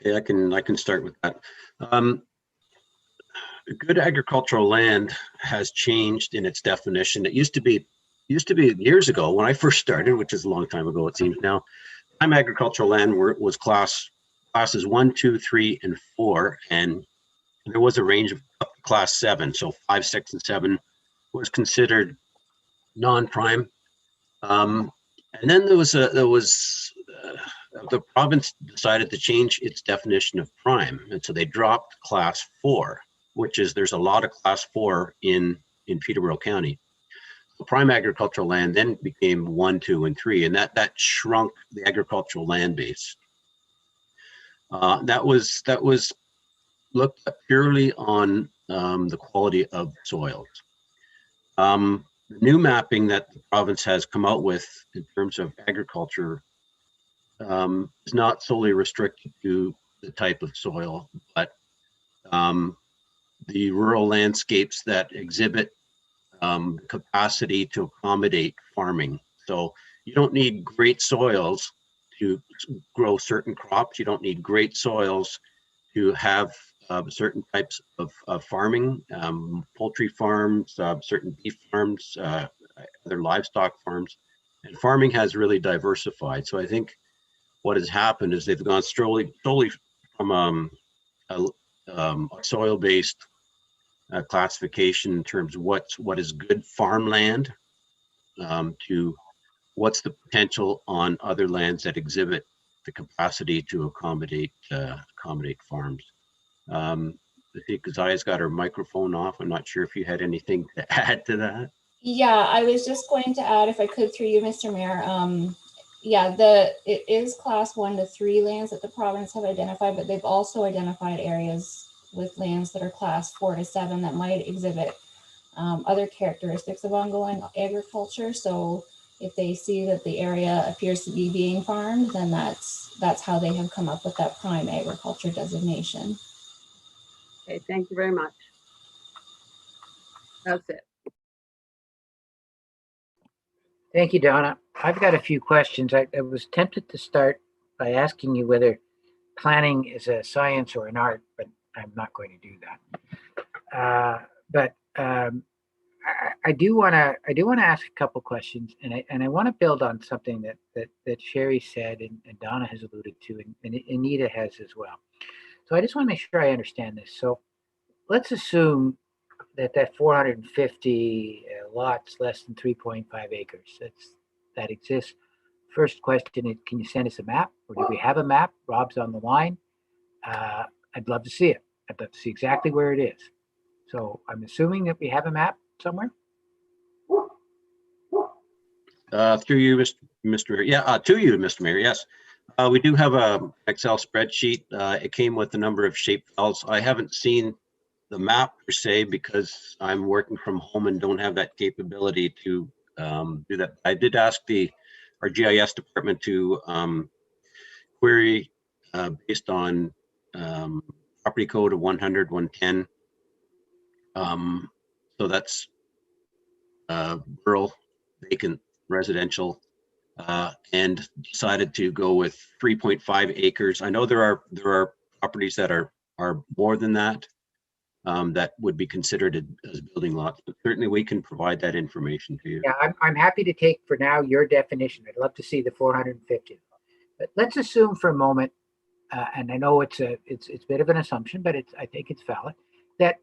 [SPEAKER 3] Okay, I can start with that. Good agricultural land has changed in its definition. It used to be years ago when I first started, which is a long time ago, it seems now, prime agricultural land was classes 1, 2, 3, and 4, and there was a range of up to class 7. So 5, 6, and 7 was considered non-prime. And then the province decided to change its definition of prime, and so they dropped class 4, which is, there's a lot of class 4 in Peterborough County. So prime agricultural land then became 1, 2, and 3, and that shrunk the agricultural land base. That was looked at purely on the quality of soils. The new mapping that the province has come out with in terms of agriculture is not solely restricted to the type of soil, but the rural landscapes that exhibit capacity to accommodate farming. So you don't need great soils to grow certain crops. You don't need great soils to have certain types of farming, poultry farms, certain beef farms, other livestock farms. And farming has really diversified. So I think what has happened is they've gone solely from a soil-based classification in terms of what is good farmland to what's the potential on other lands that exhibit the capacity to accommodate farms. I think Kazia's got her microphone off. I'm not sure if you had anything to add to that.
[SPEAKER 7] Yeah, I was just going to add, if I could, through you, Mr. Mayor. Yeah, it is class 1 to 3 lands that the province have identified, but they've also identified areas with lands that are class 4 to 7 that might exhibit other characteristics of ongoing agriculture. So if they see that the area appears to be being farmed, then that's how they have come up with that prime agriculture designation.
[SPEAKER 6] Okay, thank you very much. That's it.
[SPEAKER 1] Thank you, Donna. I've got a few questions. I was tempted to start by asking you whether planning is a science or an art, but I'm not going to do that. I do want to ask a couple questions, and I want to build on something that Sherry said and Donna has alluded to, and Anita has as well. So I just want to make sure I understand this. So let's assume that 450 lots less than 3.5 acres that exists. First question is, can you send us a map, or do we have a map? Rob's on the line. I'd love to see it. I'd love to see exactly where it is. So I'm assuming that we have a map somewhere.
[SPEAKER 3] Through you, Mr. Mayor. Yeah, to you, Mr. Mayor. Yes, we do have a Excel spreadsheet. It came with a number of shape files. I haven't seen the map per se because I'm working from home and don't have that capability to do that. I did ask our GIS department to query based on property code of 100, 110. So that's rural, vacant, residential, and decided to go with 3.5 acres. I know there are properties that are more than that. That would be considered as building lots, but certainly we can provide that information to you.
[SPEAKER 1] Yeah, I'm happy to take for now your definition. I'd love to see the 450. But let's assume for a moment, and I know it's a bit of an assumption, but I think it's valid, that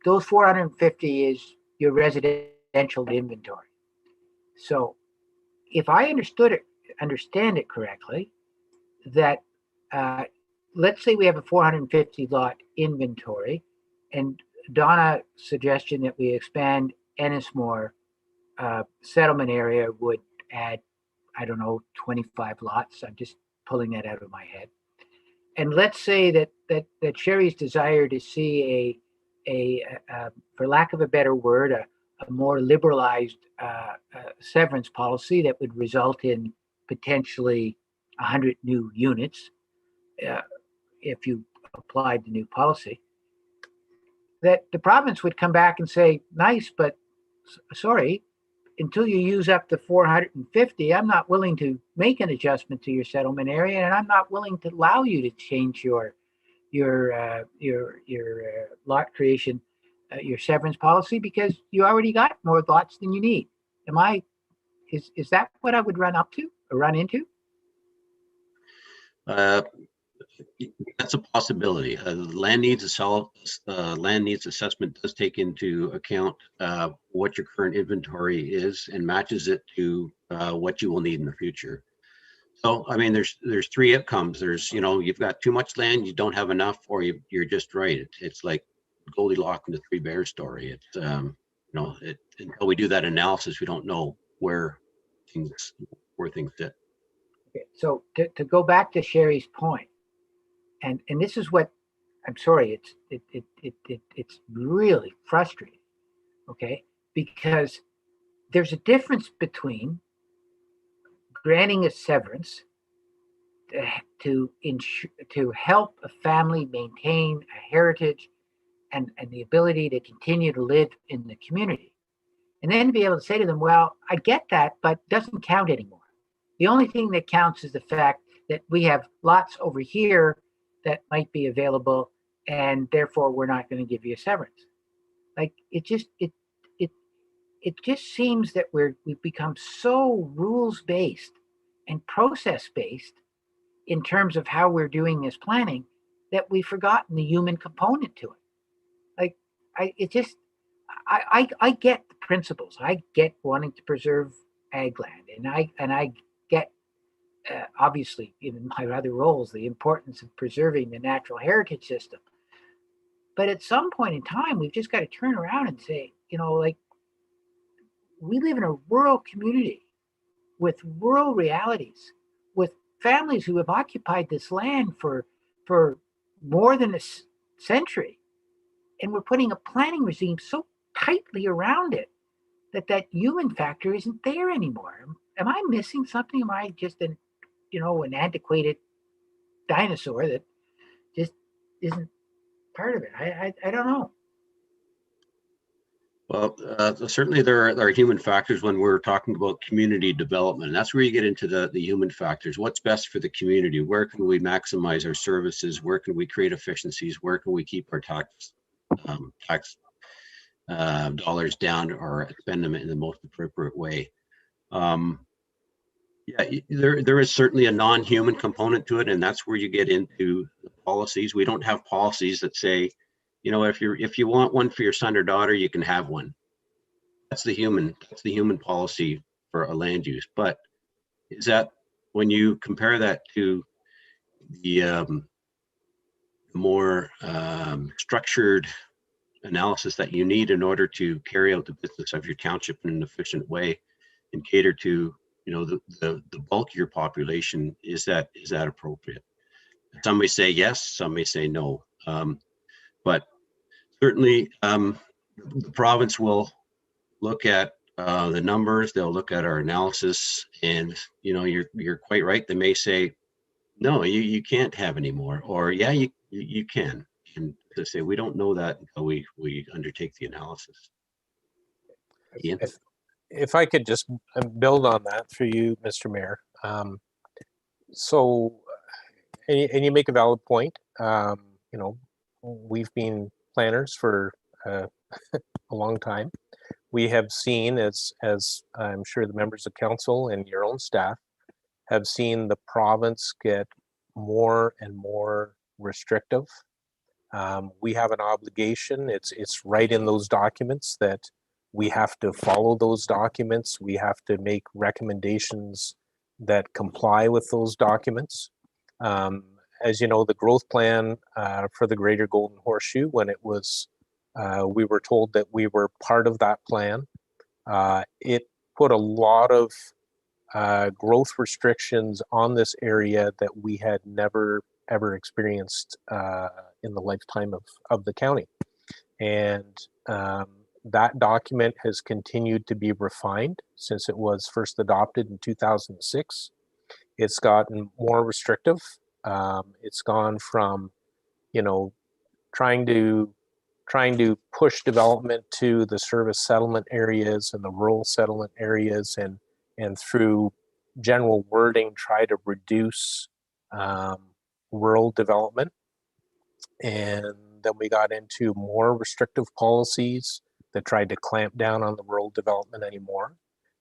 [SPEAKER 1] those 450 is your residential inventory. So if I understand it correctly, that let's say we have a 450 lot inventory, and Donna's suggestion that we expand Ennismore settlement area would add, I don't know, 25 lots. I'm just pulling that out of my head. And let's say that Sherry's desire to see a for lack of a better word, a more liberalized severance policy that would result in potentially 100 new units if you applied the new policy, that the province would come back and say, nice, but sorry, until you use up the 450, I'm not willing to make an adjustment to your settlement area, and I'm not willing to allow you to change your lot creation, your severance policy, because you already got more lots than you need. Is that what I would run into?
[SPEAKER 3] That's a possibility. Land needs assessment does take into account what your current inventory is and matches it to what you will need in the future. So, I mean, there's three outcomes. There's, you've got too much land, you don't have enough, or you're just right. It's like Goldilocks and the Three Bears story. It's, until we do that analysis, we don't know where things sit.
[SPEAKER 1] Okay, so to go back to Sherry's point, and this is what, I'm sorry, it's really frustrating, okay? Because there's a difference between granting a severance to help a family maintain a heritage and the ability to continue to live in the community, and then be able to say to them, well, I get that, but it doesn't count anymore. The only thing that counts is the fact that we have lots over here that might be available, and therefore we're not going to give you a severance. Like, it just seems that we've become so rules-based and process-based in terms of how we're doing this planning that we've forgotten the human component to it. Like, I get the principles. I get wanting to preserve ag land, and I get obviously in my other roles the importance of preserving the natural heritage system. But at some point in time, we've just got to turn around and say, like, we live in a rural community with rural realities, with families who have occupied this land for more than a century, and we're putting a planning regime so tightly around it that human factor isn't there anymore. Am I missing something? Am I just an antiquated dinosaur that just isn't part of it? I don't know.
[SPEAKER 3] Well, certainly there are human factors when we're talking about community development. And that's where you get into the human factors. What's best for the community? Where can we maximize our services? Where can we create efficiencies? Where can we keep our tax dollars down or spend them in the most appropriate way? Yeah, there is certainly a non-human component to it, and that's where you get into the policies. We don't have policies that say, if you want one for your son or daughter, you can have one. That's the human policy for a land use. But is that, when you compare that to the more structured analysis that you need in order to carry out the business of your township in an efficient way and cater to the bulk of your population, is that appropriate? Some may say yes, some may say no. But certainly the province will look at the numbers, they'll look at our analysis, and you're quite right. They may say, no, you can't have any more, or yeah, you can. And to say, we don't know that until we undertake the analysis. Ian?
[SPEAKER 4] If I could just build on that for you, Mr. Mayor. And you make a valid point. We've been planners for a long time. We have seen, as I'm sure the members of council and your own staff have seen, the province get more and more restrictive. We have an obligation. It's right in those documents that we have to follow those documents. We have to make recommendations that comply with those documents. As you know, the growth plan for the Greater Golden Horseshoe, when it was, we were told that we were part of that plan. It put a lot of growth restrictions on this area that we had never ever experienced in the lifetime of the county. And that document has continued to be refined since it was first adopted in 2006. It's gotten more restrictive. It's gone from, trying to push development to the service settlement areas and the rural settlement areas, and through general wording try to reduce rural development. And then we got into more restrictive policies that tried to clamp down on the rural development anymore.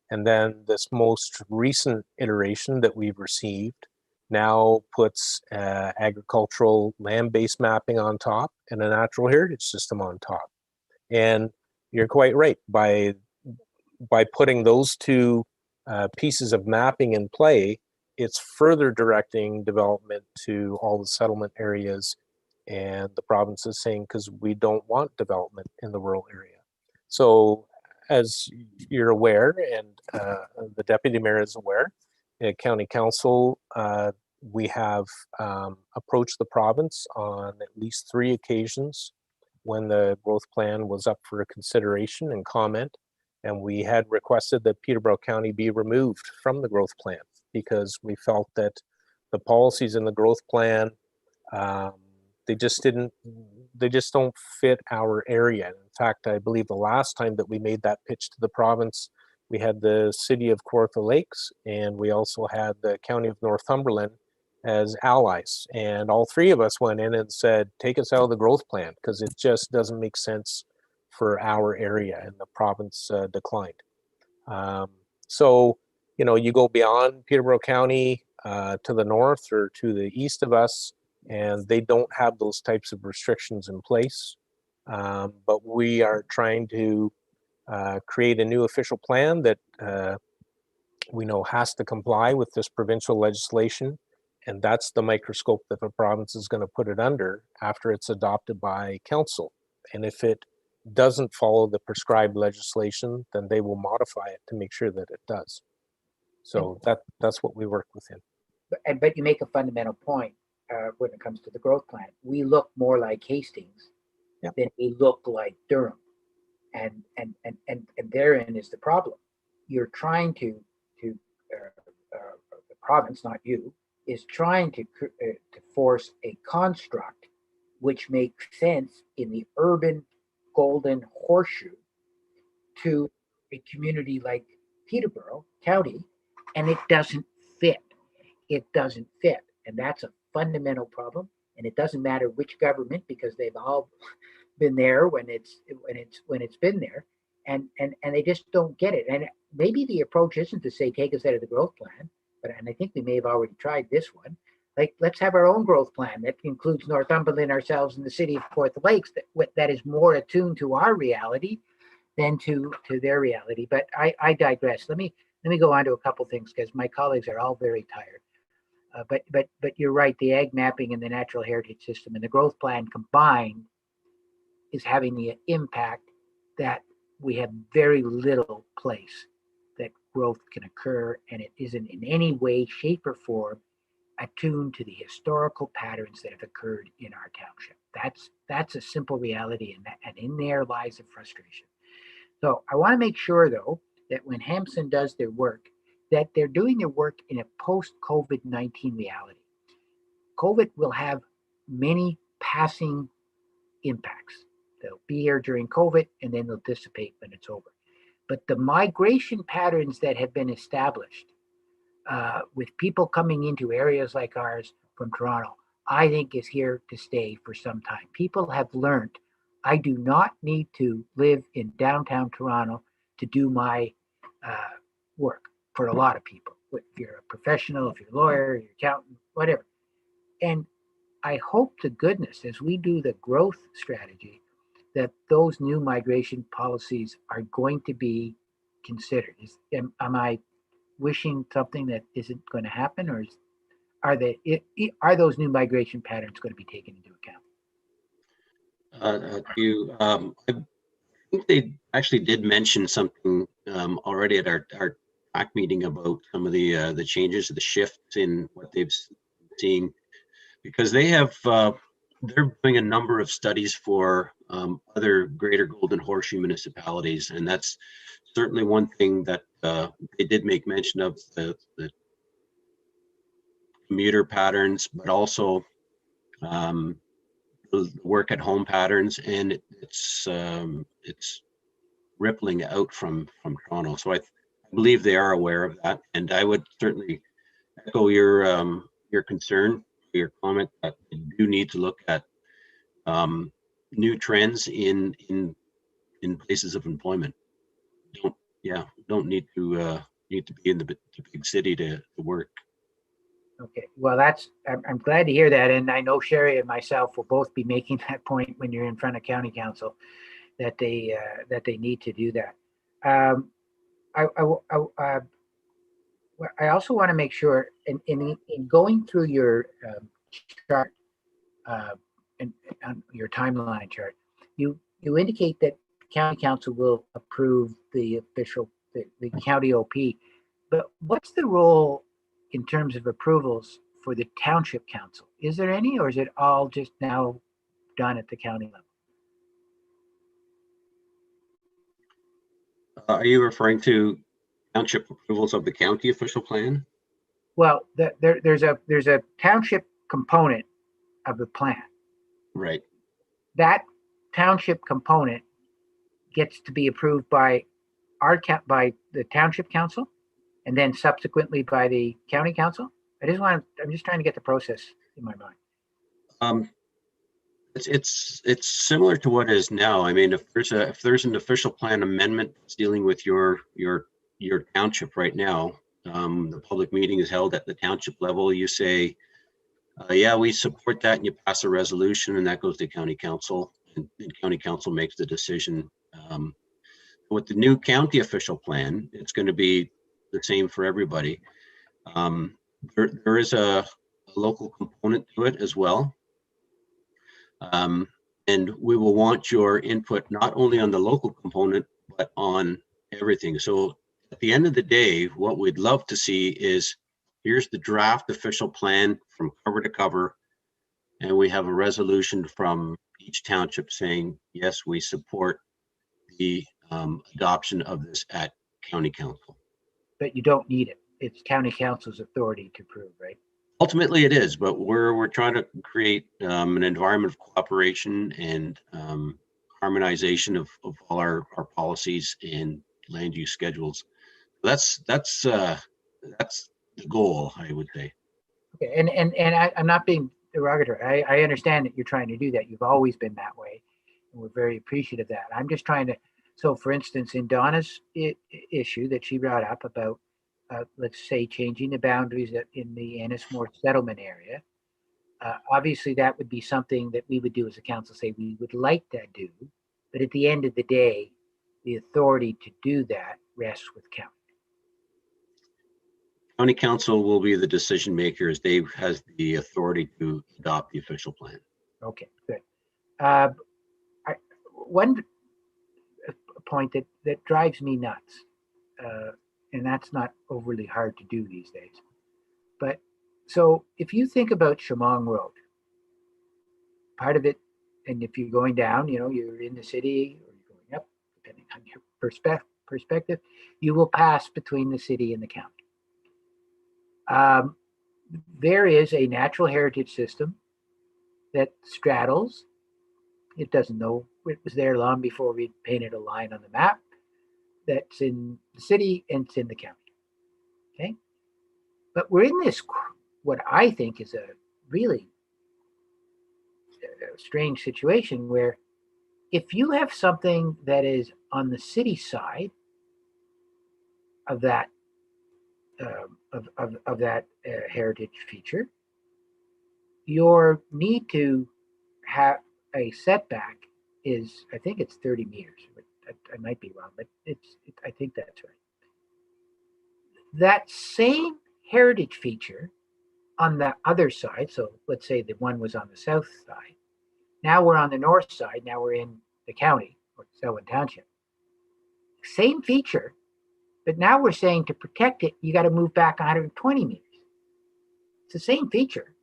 [SPEAKER 4] And then this most recent iteration that we've received now puts agricultural land-based mapping on top and a natural heritage system on top. And you're quite right, by putting those two pieces of mapping in play, it's further directing development to all the settlement areas, and the province is saying, because we don't want development in the rural area. So as you're aware, and the deputy mayor is aware, at county council, we have approached the province on at least 3 occasions when the growth plan was up for consideration and comment, and we had requested that Peterborough County be removed from the growth plan because we felt that the policies in the growth plan, they just don't fit our area. In fact, I believe the last time that we made that pitch to the province, we had the city of Kawartha Lakes, and we also had the county of Northumberland as allies. And all 3 of us went in and said, take us out of the growth plan because it just doesn't make sense for our area, and the province declined. So, you know, you go beyond Peterborough County to the north or to the east of us, and they don't have those types of restrictions in place. But we are trying to create a new official plan that we know has to comply with this provincial legislation, and that's the microscope that the province is going to put it under after it's adopted by council. And if it doesn't follow the prescribed legislation, then they will modify it to make sure that it does. So that's what we work within.
[SPEAKER 1] But you make a fundamental point when it comes to the growth plan. We look more like Hastings than we look like Durham, and therein is the problem. You're trying to the province, not you, is trying to force a construct which makes sense in the urban golden horseshoe to a community like Peterborough County, and it doesn't fit. It doesn't fit, and that's a fundamental problem. And it doesn't matter which government, because they've all been there when it's been there, and they just don't get it. And maybe the approach isn't to say take us out of the growth plan, and I think we may have already tried this one. Like, let's have our own growth plan that includes Northumberland, ourselves, and the city of Kawartha Lakes that is more attuned to our reality than to their reality. But I digress. Let me go on to a couple things because my colleagues are all very tired. But you're right. The ag mapping and the natural heritage system and the growth plan combined is having the impact that we have very little place that growth can occur, and it isn't in any way, shape, or form attuned to the historical patterns that have occurred in our township. That's a simple reality, and in there lies a frustration. So I want to make sure, though, that when Hempson does their work, that they're doing their work in a post-COVID-19 reality. COVID will have many passing impacts. They'll be here during COVID, and then they'll dissipate when it's over. But the migration patterns that have been established with people coming into areas like ours from Toronto, I think is here to stay for some time. People have learned, I do not need to live in downtown Toronto to do my work, for a lot of people. If you're a professional, if you're a lawyer, you're an accountant, whatever. And I hope to goodness, as we do the growth strategy, that those new migration policies are going to be considered. Am I wishing something that isn't going to happen, or are those new migration patterns going to be taken into account?
[SPEAKER 3] I think they actually did mention something already at our TAC meeting about some of the changes, the shifts in what they've seen, because they have they're doing a number of studies for other greater Golden Horseshoe municipalities, and that's certainly one thing that they did make mention of, the commuter patterns, but also the work at home patterns, and it's rippling out from Toronto. So I believe they are aware of that, and I would certainly echo your concern, your comment that we do need to look at new trends in places of employment. Don't need to be in the big city to work.
[SPEAKER 1] Okay, well, I'm glad to hear that, and I know Sherry and myself will both be making that point when you're in front of county council, that they need to do that. Well, I also want to make sure in going through your chart and on your timeline chart, you indicate that county council will approve the official the county OP, but what's the role in terms of approvals for the township council? Is there any, or is it all just now done at the county level?
[SPEAKER 3] Are you referring to township approvals of the county official plan?
[SPEAKER 1] Well, there's a township component of the plan.
[SPEAKER 3] Right.
[SPEAKER 1] That township component gets to be approved by by the township council, and then subsequently by the county council. I'm just trying to get the process in my mind.
[SPEAKER 3] It's similar to what is now. I mean, if there's an official plan amendment that's dealing with your township right now, the public meeting is held at the township level. You say, yeah, we support that, and you pass a resolution, and that goes to county council, and county council makes the decision. With the new county official plan, it's going to be the same for everybody. There is a local component to it as well. And we will want your input not only on the local component, but on everything. So at the end of the day, what we'd love to see is, here's the draft official plan from cover to cover, and we have a resolution from each township saying, yes, we support the adoption of this at county council.
[SPEAKER 1] But you don't need it. It's county council's authority to approve, right?
[SPEAKER 3] Ultimately it is, but we're trying to create an environment of cooperation and harmonization of all our policies and land use schedules. That's the goal, I would say.
[SPEAKER 1] Okay, and I'm not being derogatory. I understand that you're trying to do that. You've always been that way, and we're very appreciative of that. I'm just trying to, so for instance, in Donna's issue that she brought up about, let's say, changing the boundaries in the Ennismore settlement area, obviously that would be something that we would do as a council, say we would like to do, but at the end of the day, the authority to do that rests with county.
[SPEAKER 3] County council will be the decision maker, as Dave has the authority to adopt the official plan.
[SPEAKER 1] Okay, good. One point that drives me nuts, and that's not overly hard to do these days, but so if you think about Shamong Road, part of it, and if you're going down, you're in the city or you're going up, depending on your perspective, you will pass between the city and the county. There is a natural heritage system that straddles. It doesn't know it was there long before we painted a line on the map. That's in the city and it's in the county. Okay, but we're in this, what I think is a really strange situation where if you have something that is on the city side of that heritage feature, your need to have a setback is, I think it's 30 meters. I might be wrong, but I think that's right. That same heritage feature on the other side, so let's say the one was on the south side, now we're on the north side, now we're in the county or Selwyn Township. Same feature, but now we're saying to protect it, you got to move back 120 meters. It's the same feature.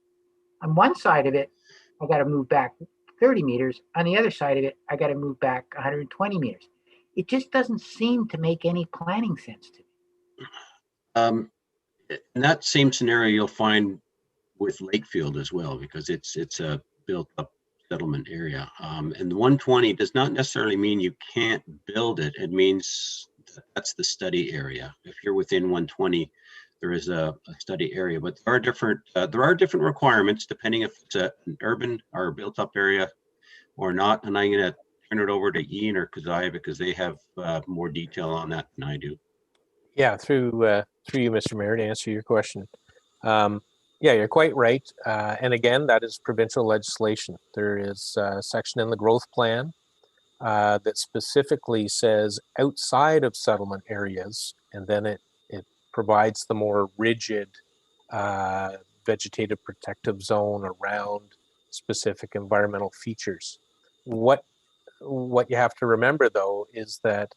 [SPEAKER 1] On one side of it, I got to move back 30 meters. On the other side of it, I got to move back 120 meters. It just doesn't seem to make any planning sense to me.
[SPEAKER 3] In that same scenario, you'll find with Lakefield as well, because it's a built-up settlement area. And the 120 does not necessarily mean you can't build it. It means that's the study area. If you're within 120, there is a study area, but there are different requirements depending if it's an urban or built-up area or not. And I'm going to turn it over to Ian or Keziah because they have more detail on that than I do.
[SPEAKER 4] Yeah, through you, Mr. Mayor, to answer your question. Yeah, you're quite right. And again, that is provincial legislation. There is a section in the growth plan that specifically says outside of settlement areas, and then it provides the more rigid vegetative protective zone around specific environmental features. What you have to remember, though, is that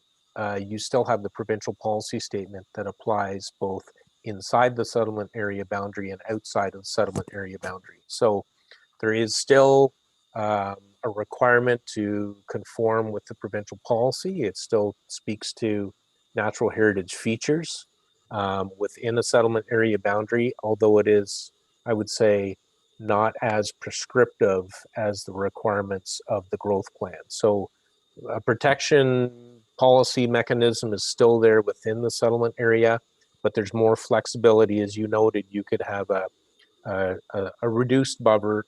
[SPEAKER 4] you still have the provincial policy statement that applies both inside the settlement area boundary and outside of the settlement area boundary. So there is still a requirement to conform with the provincial policy. It still speaks to natural heritage features within a settlement area boundary, although it is, I would say, not as prescriptive as the requirements of the growth plan. So a protection policy mechanism is still there within the settlement area, but there's more flexibility. As you noted, you could have a reduced buffer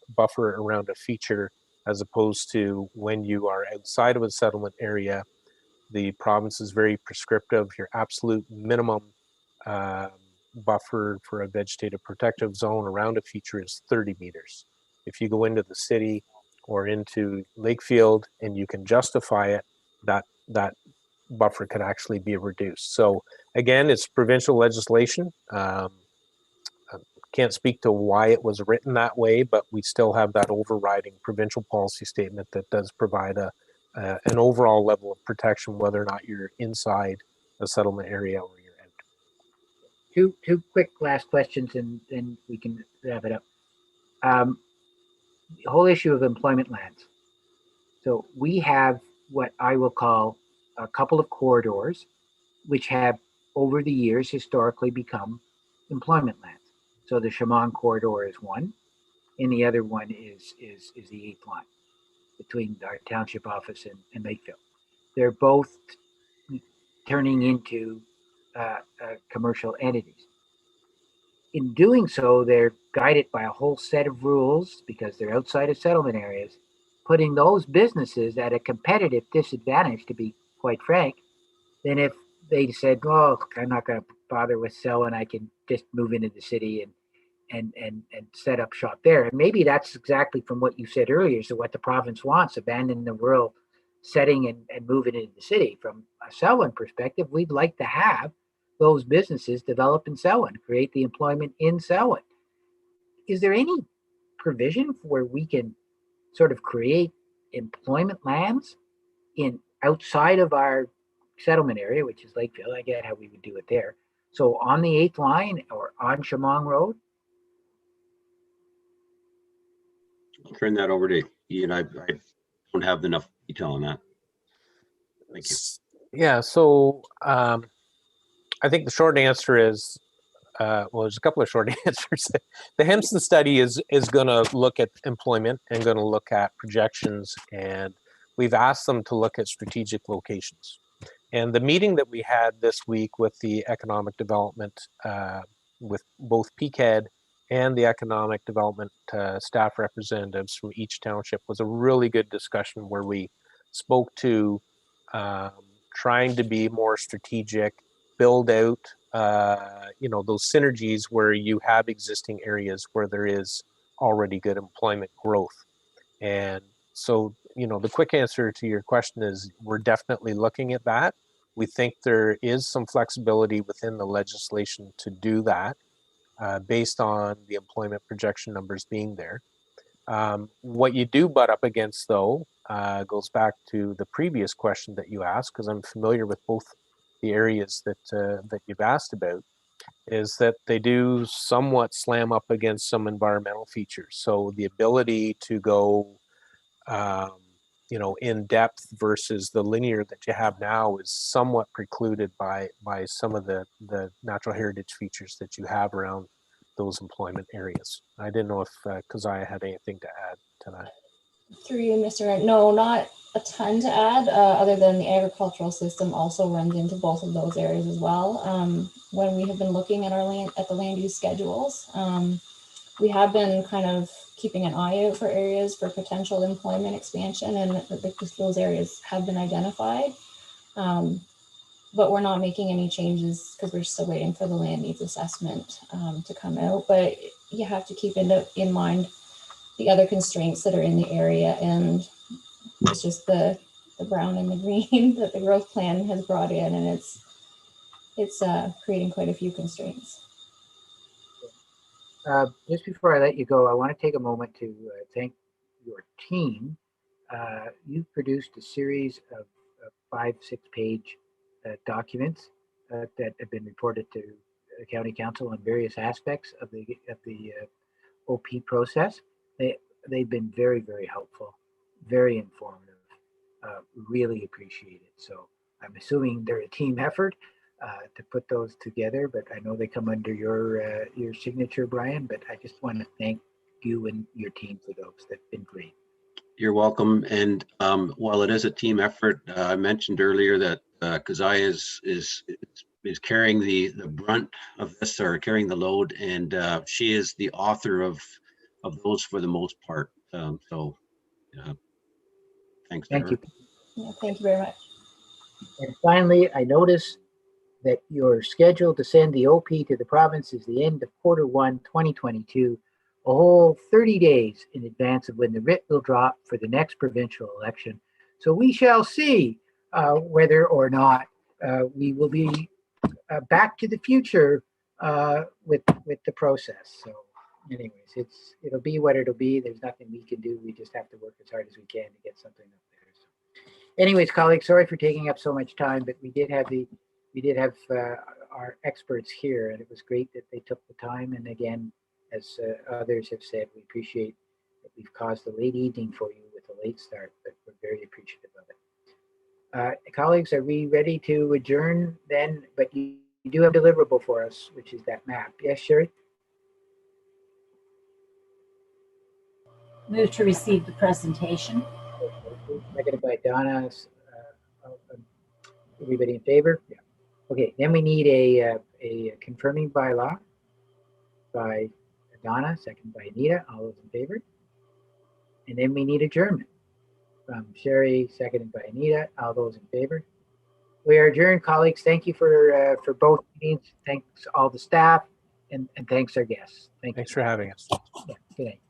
[SPEAKER 4] around a feature, as opposed to when you are outside of a settlement area, the province is very prescriptive. Your absolute minimum buffer for a vegetative protective zone around a feature is 30 meters. If you go into the city or into Lakefield and you can justify it, that buffer could actually be reduced. So again, it's provincial legislation. Can't speak to why it was written that way, but we still have that overriding provincial policy statement that does provide an overall level of protection, whether or not you're inside a settlement area or you're out.
[SPEAKER 1] Two quick last questions, and then we can wrap it up. The whole issue of employment lands. So we have what I will call a couple of corridors, which have over the years historically become employment lands. So the Chemung corridor is one, and the other one is the 8th line between our township office and Lakefield. They're both turning into commercial entities. In doing so, they're guided by a whole set of rules because they're outside of settlement areas, putting those businesses at a competitive disadvantage, to be quite frank, than if they said, "Oh, I'm not going to bother with selling. I can just move into the city and set up shop there." And maybe that's exactly from what you said earlier. So what the province wants, abandon the rural setting and moving into the city. From a Selwyn perspective, we'd like to have those businesses develop in Selwyn, create the employment in Selwyn. Is there any provision where we can sort of create employment lands in outside of our settlement area, which is Lakefield? I get how we would do it there. So on the 8th line or on Chemung Road?
[SPEAKER 3] I'll turn that over to Ian. I don't have enough detail on that. Thank you.
[SPEAKER 4] Yeah, so I think the short answer is, well, there's a couple of short answers. The Hempson study is going to look at employment and going to look at projections, and we've asked them to look at strategic locations. And the meeting that we had this week with the economic development, with both PCAD and the economic development staff representatives from each township, was a really good discussion where we spoke to trying to be more strategic, build out those synergies where you have existing areas where there is already good employment growth. And so, the quick answer to your question is we're definitely looking at that. We think there is some flexibility within the legislation to do that based on the employment projection numbers being there. What you do butt up against, though, goes back to the previous question that you asked, because I'm familiar with both the areas that you've asked about, is that they do somewhat slam up against some environmental features. So the ability to go, in depth versus the linear that you have now is somewhat precluded by some of the natural heritage features that you have around those employment areas. I didn't know if Keziah had anything to add to that.
[SPEAKER 7] Through you, Mr. Mayor. No, not a ton to add, other than the agricultural system also runs into both of those areas as well. When we have been looking at the land use schedules, we have been kind of keeping an eye out for areas for potential employment expansion, and those areas have been identified. But we're not making any changes because we're still waiting for the land needs assessment to come out. But you have to keep in mind the other constraints that are in the area, and it's just the brown and the green that the growth plan has brought in, and it's creating quite a few constraints.
[SPEAKER 1] Just before I let you go, I want to take a moment to thank your team. You've produced a series of 5-6 page documents that have been reported to the county council on various aspects of the OP process. They've been very, very helpful, very informative. Really appreciate it. So I'm assuming they're a team effort to put those together, but I know they come under your signature, Brian. But I just want to thank you and your team for those. That's been great.
[SPEAKER 3] You're welcome. And while it is a team effort, I mentioned earlier that Keziah is carrying the brunt of this, or carrying the load, and she is the author of those for the most part. So thanks to
[SPEAKER 1] Thank
[SPEAKER 3] her.
[SPEAKER 1] you.
[SPEAKER 7] Yeah, thank you very much.
[SPEAKER 1] And finally, I notice that you're scheduled to send the OP to the province is the end of Q1 2022, a whole 30 days in advance of when the writ will drop for the next provincial election. So we shall see whether or not we will be back to the future with the process. So anyways, it'll be what it'll be. There's nothing we can do. We just have to work as hard as we can to get something up there. So anyways, colleagues, sorry for taking up so much time, but we did have our experts here, and it was great that they took the time. And again, as others have said, we appreciate that we've caused a late evening for you with a late start, but we're very appreciative of it. Colleagues, are we ready to adjourn then? But you do have a deliverable for us, which is that map. Yes, Sherry?
[SPEAKER 5] Move to receive the presentation.
[SPEAKER 1] Seconded by Donna. Everybody in favor? Yeah. Okay, then we need a confirming bylaw by Donna, second by Anita. All those in favor? And then we need adjournment from Sherry, seconded by Anita. All those in favor? We are adjourned, colleagues. Thank you for both meetings. Thanks all the staff, and thanks our guests.
[SPEAKER 4] Thanks for having us.
[SPEAKER 1] Yeah, good night.